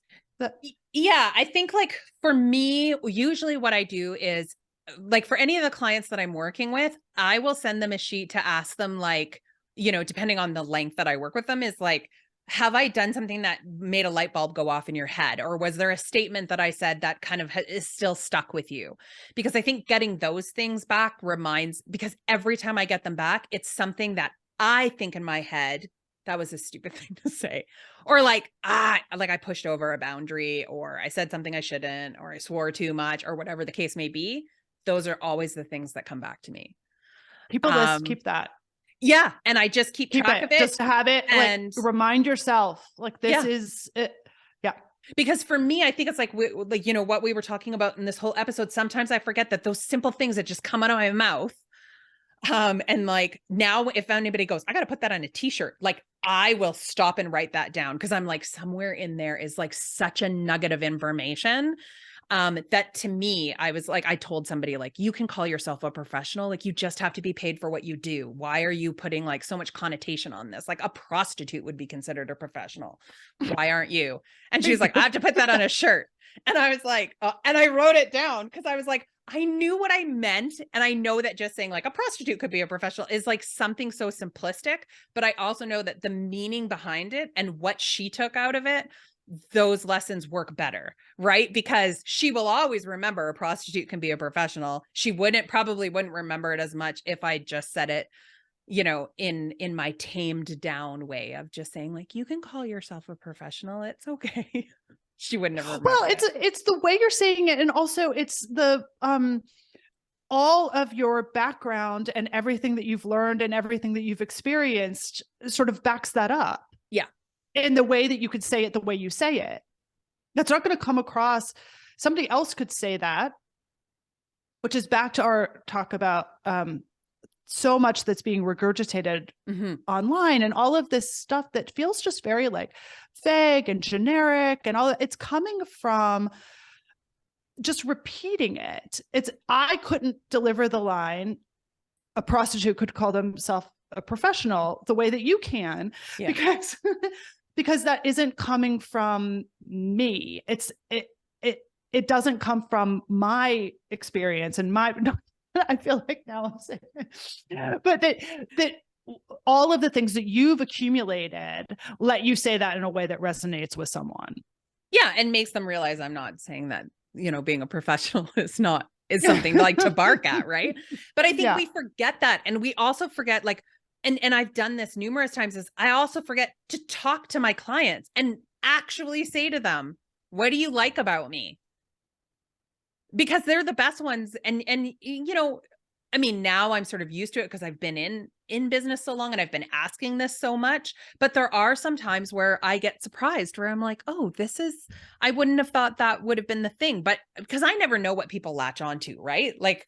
A: Yeah, I think like for me, usually what I do is like for any of the clients that I'm working with, I will send them a sheet to ask them like, depending on the length that I work with them is like, have I done something that made a light bulb go off in your head? Or was there a statement that I said that kind of is still stuck with you? Because I think getting those things back because every time I get them back, it's something that I think in my head, that was a stupid thing to say. Or like I pushed over a boundary, or I said something I shouldn't, or I swore too much, or whatever the case may be. Those are always the things that come back to me.
B: Keep that.
A: Yeah. And I just keep track of it.
B: Just to have it and remind yourself like this is it. Yeah.
A: Because for me, I think it's like, what we were talking about in this whole episode, sometimes I forget that those simple things that just come out of my mouth. And like now if anybody goes, I got to put that on a t-shirt, like I will stop and write that down. Cause I'm like, somewhere in there is like such a nugget of information. That to me, I was like, I told somebody like, you can call yourself a professional. Like you just have to be paid for what you do. Why are you putting like so much connotation on this? Like a prostitute would be considered a professional. Why aren't you? And she was like, I have to put that on a shirt. And I was like, and I wrote it down. Cause I was like, I knew what I meant. And I know that just saying like a prostitute could be a professional is like something so simplistic, but I also know that the meaning behind it and what she took out of it, those lessons work better, right? Because she will always remember a prostitute can be a professional. She probably wouldn't remember it as much if I just said it, in my tamed down way of just saying like, you can call yourself a professional. It's okay. She wouldn't have remembered.
B: Well, it's the way you're saying it. And also it's the, all of your background and everything that you've learned and everything that you've experienced sort of backs that up.
A: Yeah.
B: In the way that you could say it the way you say it. That's not going to come across. Somebody else could say that, which is back to our talk about so much that's being regurgitated online, and all of this stuff that feels just very like vague and generic, and all it's coming from just repeating it. I couldn't deliver the line, a prostitute could call themselves a professional the way that you can, because because that isn't coming from me. It doesn't come from my experience and my I feel like now I'm saying it. But that all of the things that you've accumulated let you say that in a way that resonates with someone.
A: Yeah, and makes them realize I'm not saying that, being a professional is something like to bark at, right? But I think we forget that. And we also forget, like, and I've done this numerous times, is I also forget to talk to my clients and actually say to them, what do you like about me? Because they're the best ones. And I mean, now I'm sort of used to it because I've been in business so long and I've been asking this so much, but there are some times where I get surprised where I'm like, oh, I wouldn't have thought that would have been the thing, but because I never know what people latch onto, right? Like,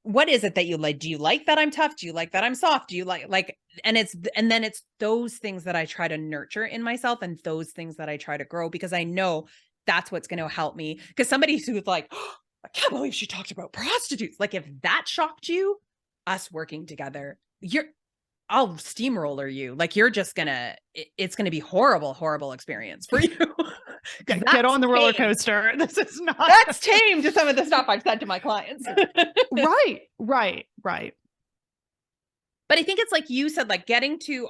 A: what is it that you like? Do you like that I'm tough? Do you like that I'm soft? Do you like, and then it's those things that I try to nurture in myself and those things that I try to grow, because I know that's what's going to help me. Because somebody who's like, oh, I can't believe she talked about prostitutes. Like, if that shocked you, us working together, I'll steamroller you. Like, you're just it's gonna be horrible experience for you.
B: Get on the roller coaster. This is not.
A: That's tame to some of the stuff I've said to my clients.
B: Right.
A: But I think it's like you said, like getting to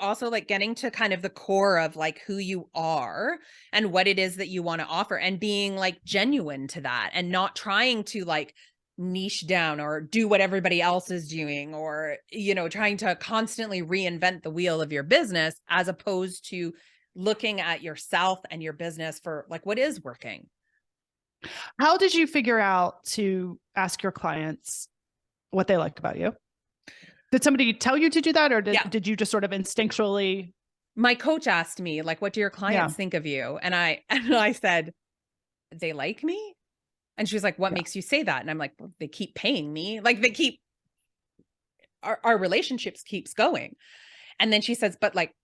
A: kind of the core of like who you are and what it is that you want to offer, and being like genuine to that, and not trying to like niche down or do what everybody else is doing, or, trying to constantly reinvent the wheel of your business, as opposed to looking at yourself and your business for like what is working.
B: How did you figure out to ask your clients what they liked about you? Did somebody tell you to do that, or did you just sort of instinctually?
A: My coach asked me, like, what do your clients think of you? And I said, they like me. And she was like, what makes you say that? And I'm like, well, they keep paying me. Like, they keep, our relationships keeps going. And then she says, but like,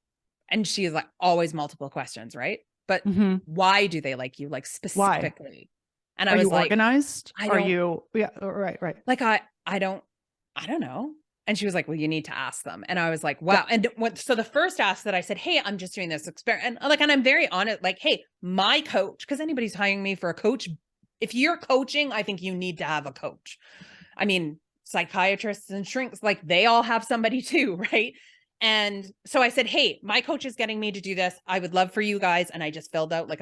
A: and she's like, always multiple questions, right? But why do they like you? Like, specifically. Why? And I was like,
B: organized? Are you? Yeah. Right.
A: Like, I don't know. And she was like, well, you need to ask them. And I was like, wow. And so the first ask that I said, hey, I'm just doing this experiment. And I'm very honest, like, hey, my coach, because anybody's hiring me for a coach, if you're coaching, I think you need to have a coach. I mean, psychiatrists and shrinks, like, they all have somebody too, right? And so I said, hey, my coach is getting me to do this. I would love for you guys. And I just filled out like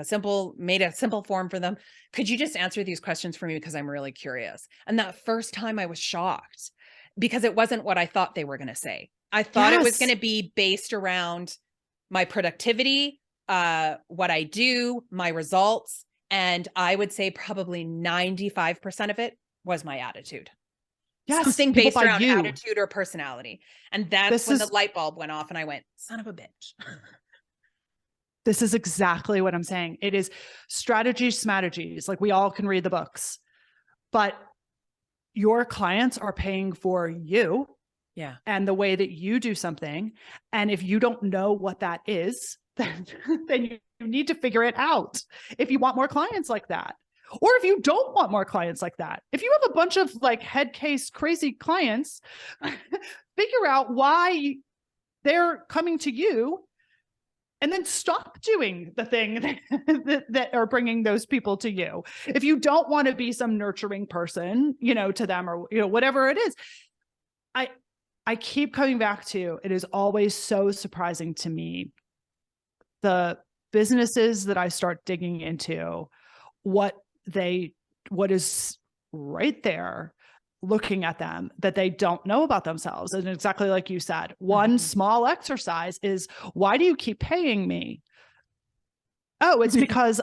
A: made a simple form for them. Could you just answer these questions for me? Because I'm really curious. And that first time I was shocked, because it wasn't what I thought they were going to say. I thought it was going to be based around my productivity, what I do, my results. And I would say probably 95% of it was my attitude.
B: Yes,
A: something based around attitude or personality. And that's when the light bulb went off and I went, son of a bitch.
B: This is exactly what I'm saying. It is strategies. Like, we all can read the books, but your clients are paying for you and the way that you do something. And if you don't know what that is, then you need to figure it out if you want more clients like that. Or if you don't want more clients like that, if you have a bunch of like head case crazy clients, figure out why they're coming to you, and then stop doing the thing that are bringing those people to you. If you don't want to be some nurturing person, to them, or, whatever it is, I keep coming back to, it is always so surprising to me, the businesses that I start digging into, what is right there looking at them that they don't know about themselves. And exactly like you said, one small exercise is, why do you keep paying me? Oh, it's because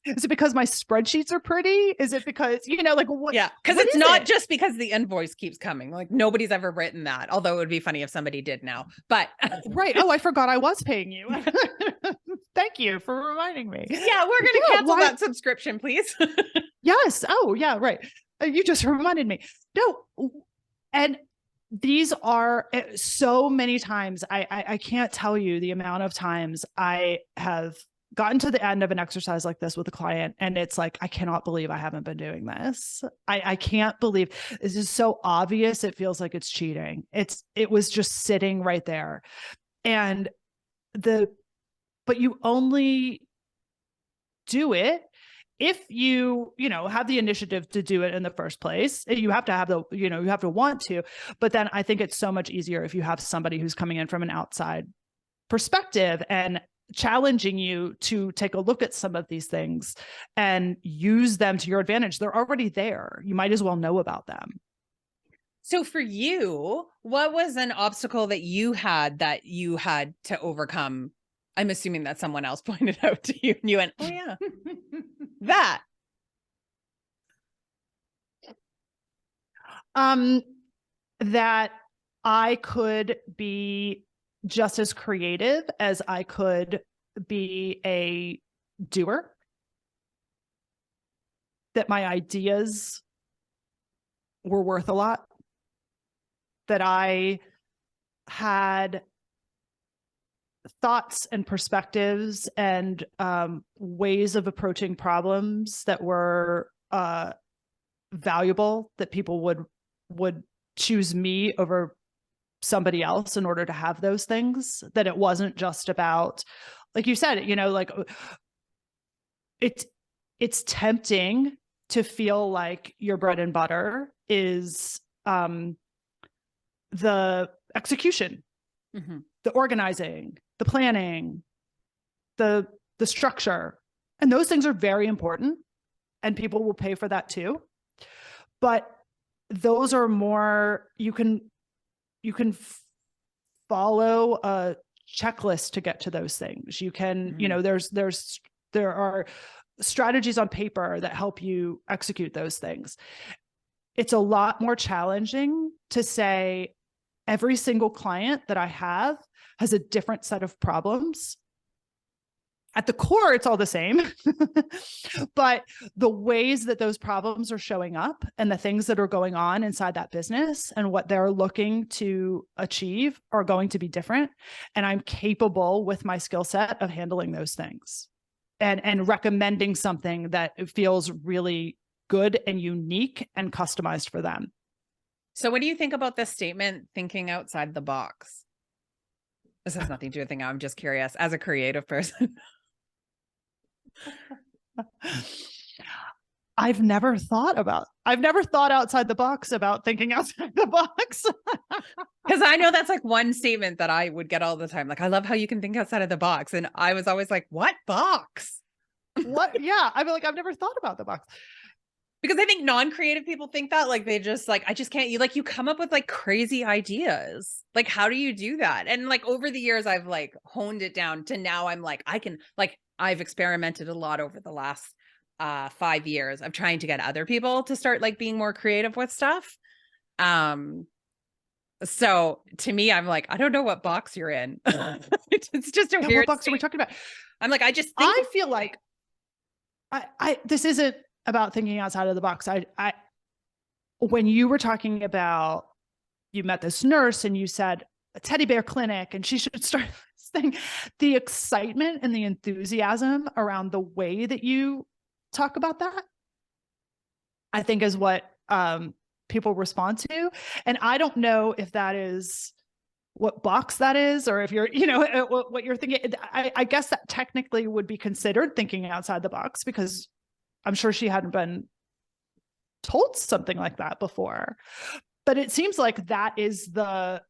B: is it because my spreadsheets are pretty? Is it because, like what?
A: Yeah. Cause it's not just because the invoice keeps coming. Like, nobody's ever written that. Although it would be funny if somebody did now, but
B: right. Oh, I forgot I was paying you. Thank you for reminding me.
A: Yeah. We're going to cancel that subscription, please.
B: Yes. Oh yeah. Right. You just reminded me. No, And these are so many times, I can't tell you the amount of times I have gotten to the end of an exercise like this with a client, and it's like, I cannot believe I haven't been doing this. I can't believe this is so obvious. It feels like it's cheating. It was just sitting right there. And but you only do it if you have the initiative to do it in the first place. You have to have you have to want to, but then I think it's so much easier if you have somebody who's coming in from an outside perspective and challenging you to take a look at some of these things and use them to your advantage. They're already there. You might as well know about them.
A: So for you, what was an obstacle that you had to overcome? I'm assuming that someone else pointed out to you and you went, oh yeah, that.
B: That I could be just as creative as I could be a doer. That my ideas were worth a lot. That I had thoughts and perspectives and ways of approaching problems that were valuable, that people would choose me over somebody else in order to have those things. That it wasn't just about, like you said, like it's tempting to feel like your bread and butter is the execution, mm-hmm. the organizing, the planning, the structure. And those things are very important, and people will pay for that too. But those are more, you can follow a checklist to get to those things. You can, mm-hmm. There are strategies on paper that help you execute those things. It's a lot more challenging to say every single client that I have has a different set of problems. At the core, it's all the same, but the ways that those problems are showing up and the things that are going on inside that business and what they're looking to achieve are going to be different. And I'm capable with my skill set of handling those things and recommending something that feels really good and unique and customized for them.
A: So what do you think about this statement, thinking outside the box? This has nothing to do with it. I'm just curious as a creative person.
B: I've never thought outside the box about thinking outside the box.
A: Because I know that's like one statement that I would get all the time. Like, I love how you can think outside of the box. And I was always like, what box?
B: What? Yeah. I'd be like, I've never thought about the box.
A: Because I think non-creative people think that, like, they just like, I just can't, you come up with like crazy ideas. Like, how do you do that? And like over the years, I've like honed it down to now I'm like, I can, like, I've experimented a lot over the last 5 years of trying to get other people to start like being more creative with stuff. So to me, I'm like, I don't know what box you're in. It's just a weird.
B: What box are we talking about?
A: I'm like, I
B: feel like this isn't about thinking outside of the box. When you were talking about, you met this nurse and you said a teddy bear clinic and she should start this thing, the excitement and the enthusiasm around the way that you talk about that, I think is what people respond to. And I don't know if that is what box that is, or if you're, what you're thinking. I guess that technically would be considered thinking outside the box, because I'm sure she hadn't been told something like that before. But it seems like that is the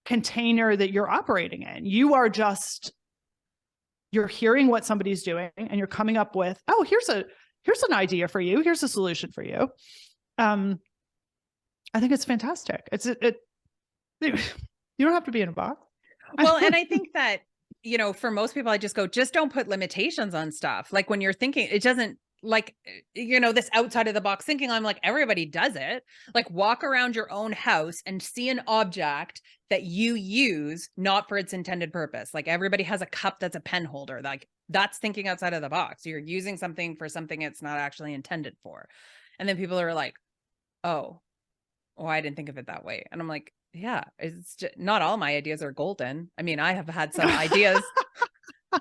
B: container that you're operating in. You're hearing what somebody's doing and you're coming up with, oh, here's an idea for you. Here's a solution for you. I think it's fantastic. You don't have to be in a box.
A: Well, and I think that, for most people, I just go, just don't put limitations on stuff. Like when you're thinking, it doesn't, like, this outside of the box thinking, I'm like, everybody does it. Like, walk around your own house and see an object that you use not for its intended purpose. Like, everybody has a cup that's a pen holder. Like, that's thinking outside of the box. You're using something for something it's not actually intended for. And then people are like, oh, oh, I didn't think of it that way. And I'm like, yeah, it's just, not all my ideas are golden. I mean, I have had some ideas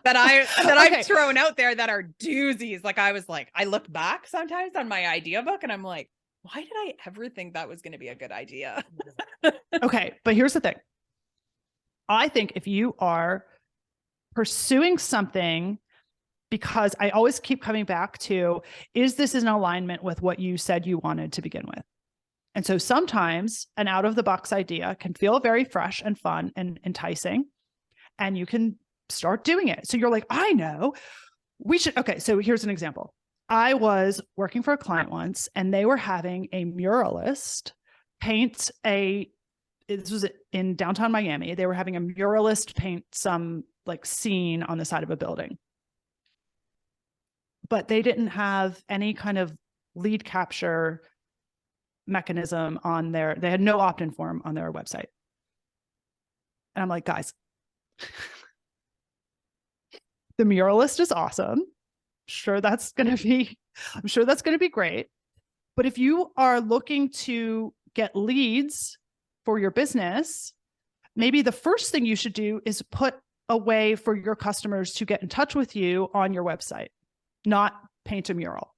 A: that I've thrown out there that are doozies. Like I look back sometimes on my idea book and I'm like, why did I ever think that was going to be a good idea?
B: Okay. But here's the thing. I think if you are pursuing something, because I always keep coming back to, is this in alignment with what you said you wanted to begin with? And so sometimes an out of the box idea can feel very fresh and fun and enticing, and you can start doing it. So you're like, I know we should. Okay. So here's an example. I was working for a client once and they were having a muralist paint this was in downtown Miami. They were having a muralist paint some like scene on the side of a building, but they didn't have any kind of lead capture mechanism on they had no opt-in form on their website. And I'm like, guys, the muralist is awesome. I'm sure that's going to be great. But if you are looking to get leads for your business, maybe the first thing you should do is put a way for your customers to get in touch with you on your website, not paint a mural.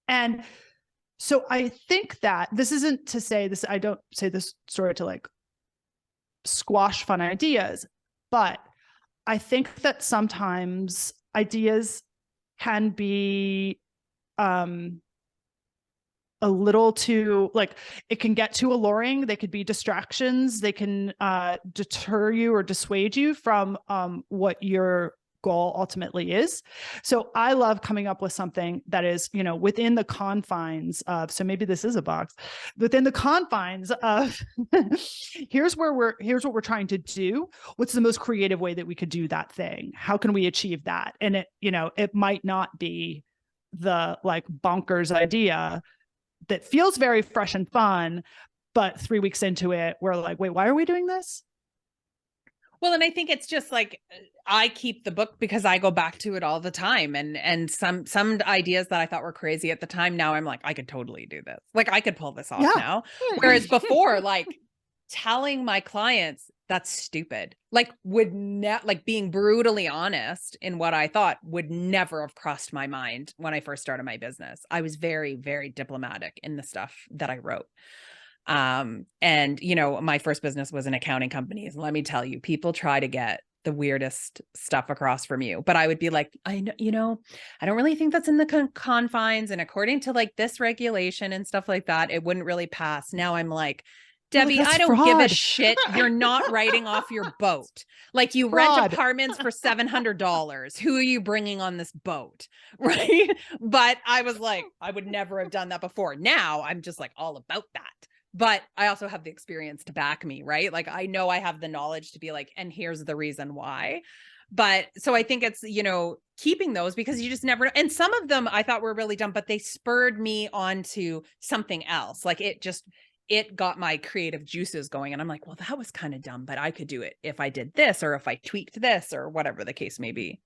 B: And so I think that this isn't to say this, I don't say this story to like squash fun ideas, but I think that sometimes ideas can be a little too, like, it can get too alluring. They could be distractions. They can deter you or dissuade you from what your goal ultimately is. So I love coming up with something that is, within the confines of, so maybe this is a box, within the confines of here's what we're trying to do. What's the most creative way that we could do that thing? How can we achieve that? And it might not be the like bonkers idea that feels very fresh and fun, but 3 weeks into it, we're like, wait, why are we doing this?
A: Well, and I think it's just like, I keep the book because I go back to it all the time. And some ideas that I thought were crazy at the time, now I'm like, I could totally do this. Like I could pull this off now. Whereas before, like telling my clients that's stupid, like being brutally honest in what I thought would never have crossed my mind when I first started my business. I was very, very diplomatic in the stuff that I wrote. And my first business was an accounting company. And let me tell you, people try to get the weirdest stuff across from you, but I would be like, I know, I don't really think that's in the confines. And according to like this regulation and stuff like that, it wouldn't really pass. Now I'm like, Debbie, I don't give a shit. You're not writing off your boat. Like you rent apartments for $700. Who are you bringing on this boat? Right. But I was like, I would never have done that before. Now I'm just like all about that. But I also have the experience to back me, right? Like I know I have the knowledge to be like, and here's the reason why. But so I think it's, keeping those because you just never, and some of them I thought were really dumb, but they spurred me onto something else. Like it got my creative juices going. And I'm like, well, that was kind of dumb, but I could do it if I did this, or if I tweaked this, or whatever the case may be.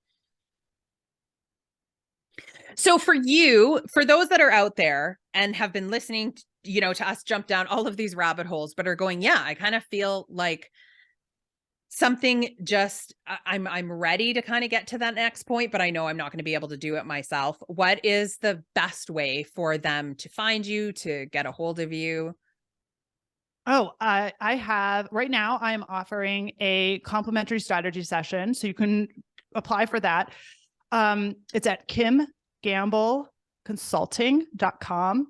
A: So for those that are out there and have been listening, to us jump down all of these rabbit holes, but are going, yeah, I kind of feel like something just, I'm ready to kind of get to that next point, but I know I'm not going to be able to do it myself. What is the best way for them to find you, to get a hold of you?
B: Oh, I have right now, I'm offering a complimentary strategy session. So you can apply for that. It's at kimgamble.consulting.com,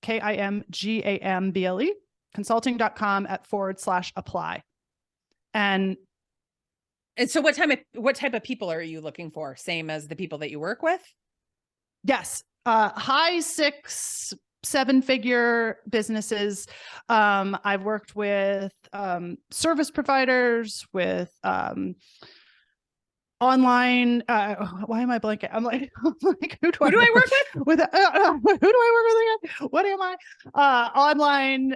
B: KIMGAMBLE, consulting.com /apply. And
A: so what type of people are you looking for? Same as the people that you work with?
B: Yes. High 6-7 figure businesses. I've worked with service providers, with online. Why am I blanking? I'm like, who do I work with? Who do I work with again? What am I? Online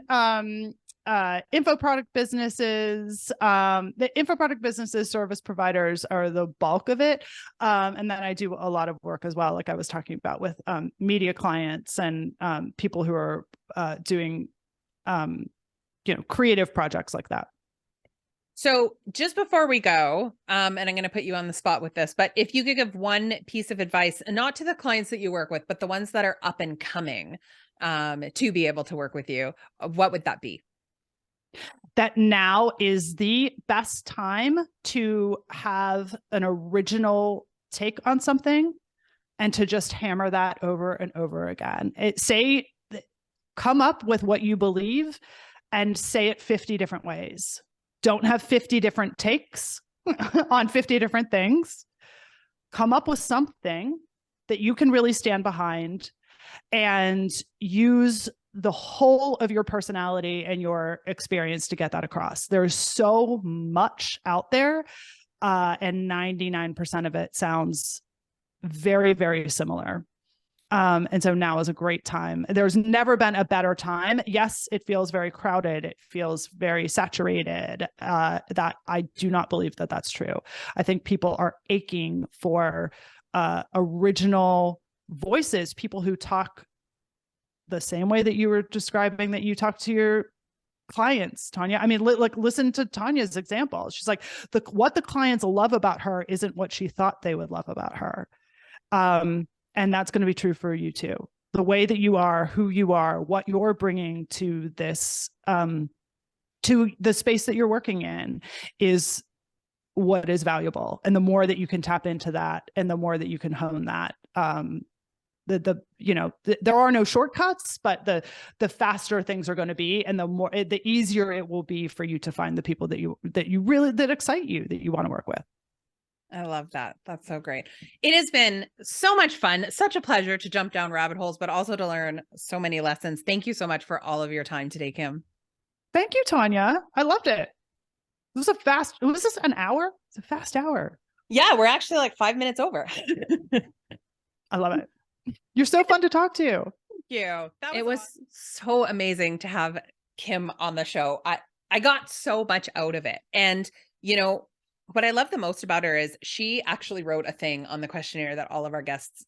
B: info product businesses. The info product businesses, service providers are the bulk of it. And then I do a lot of work as well, like I was talking about with media clients and people who are doing creative projects like that.
A: So just before we go, and I'm going to put you on the spot with this, but if you could give one piece of advice, not to the clients that you work with, but the ones that are up and coming, to be able to work with you, what would that be?
B: That now is the best time to have an original take on something and to just hammer that over and over again. Come up with what you believe and say it 50 different ways. Don't have 50 different takes on 50 different things. Come up with something that you can really stand behind and use the whole of your personality and your experience to get that across. There's so much out there, and 99% of it sounds very, very similar. And so now is a great time. There's never been a better time. Yes, it feels very crowded. It feels very saturated. That I do not believe that that's true. I think people are aching for original voices, people who talk the same way that you were describing that you talk to your clients, Tanya. I mean, listen to Tanya's example. She's like, what the clients love about her isn't what she thought they would love about her. And that's going to be true for you too. The way that you are, who you are, what you're bringing to this, to the space that you're working in is what is valuable. And the more that you can tap into that and the more that you can hone that, there are no shortcuts, but the faster things are going to be, and the easier it will be for you to find the people that excite you, that you want to work with.
A: I love that. That's so great. It has been so much fun, such a pleasure to jump down rabbit holes, but also to learn so many lessons. Thank you so much for all of your time today, Kim.
B: Thank you, Tanya. I loved it. Was this an hour? It's a fast hour.
A: Yeah, we're actually like 5 minutes over.
B: I love it. You're so fun to talk to.
A: Thank you. It was so amazing to have Kim on the show. I got so much out of it. And, what I love the most about her is she actually wrote a thing on the questionnaire that all of our guests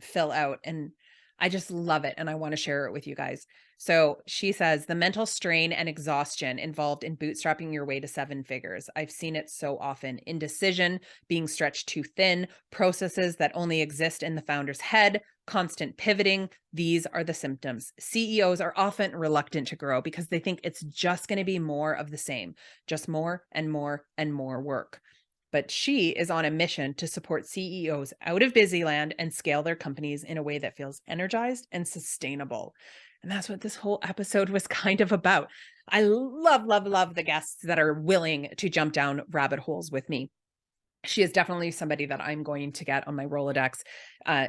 A: fill out. And I just love it. And I want to share it with you guys. So she says, the mental strain and exhaustion involved in bootstrapping your way to 7 figures. I've seen it so often. Indecision, being stretched too thin, processes that only exist in the founder's head, constant pivoting. These are the symptoms. CEOs are often reluctant to grow because they think it's just going to be more of the same, just more and more and more work. But she is on a mission to support CEOs out of busy land and scale their companies in a way that feels energized and sustainable. And that's what this whole episode was kind of about. I love, love, love the guests that are willing to jump down rabbit holes with me. She is definitely somebody that I'm going to get on my Rolodex.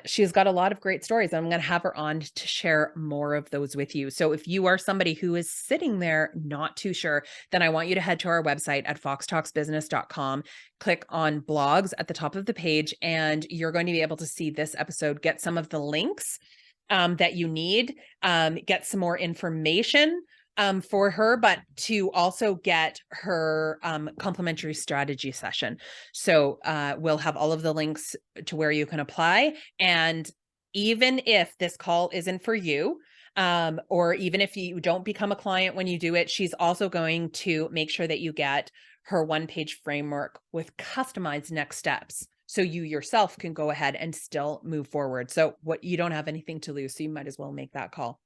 A: She has got a lot of great stories. I'm going to have her on to share more of those with you. So if you are somebody who is sitting there not too sure, then I want you to head to our website at foxtalksbusiness.com, click on blogs at the top of the page, and you're going to be able to see this episode, get some of the links that you need, get some more information for her, but to also get her complimentary strategy session. So we'll have all of the links to where you can apply. And even if this call isn't for you, or even if you don't become a client when you do it, she's also going to make sure that you get her 1-page framework with customized next steps. So you yourself can go ahead and still move forward. So you don't have anything to lose. So you might as well make that call.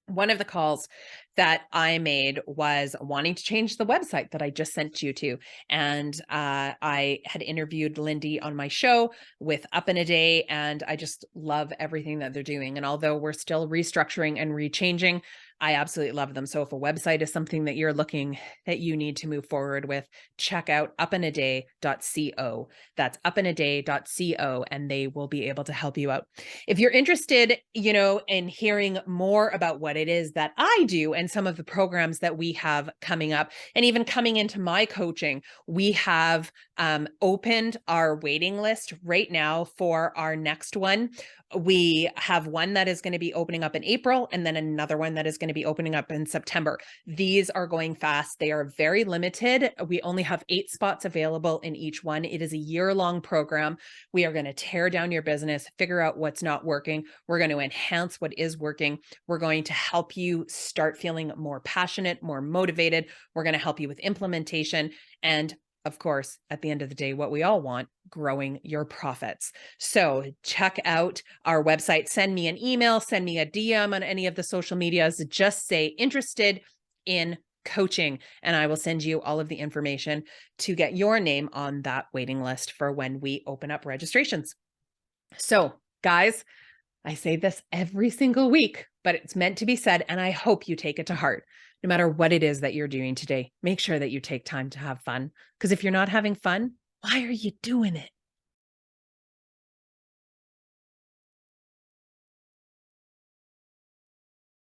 A: One of the calls that I made was wanting to change the website that I just sent you to. And I had interviewed Lindy on my show with Up in a Day, and I just love everything that they're doing. And although we're still restructuring and rechanging, I absolutely love them. So if a website is something that you're looking that you need to move forward with, check out upinaday.co. That's upinaday.co, and they will be able to help you out. If you're interested, in hearing more about what it is that I do and some of the programs that we have coming up, and even coming into my coaching, we have opened our waiting list right now for our next one. We have one that is going to be opening up in April, and then another one that is going going to be opening up in September. These are going fast. They are very limited. We only have 8 spots available in each one. It is a year-long program. We are going to tear down your business, figure out what's not working. We're going to enhance what is working. We're going to help you start feeling more passionate, more motivated. We're going to help you with implementation. And of course, at the end of the day, what we all want, growing your profits. So check out our website, send me an email, send me a DM on any of the social medias, just say interested in coaching, and I will send you all of the information to get your name on that waiting list for when we open up registrations. So guys, I say this every single week, but it's meant to be said, and I hope you take it to heart. No matter what it is that you're doing today, make sure that you take time to have fun. Because if you're not having fun, why are you doing it?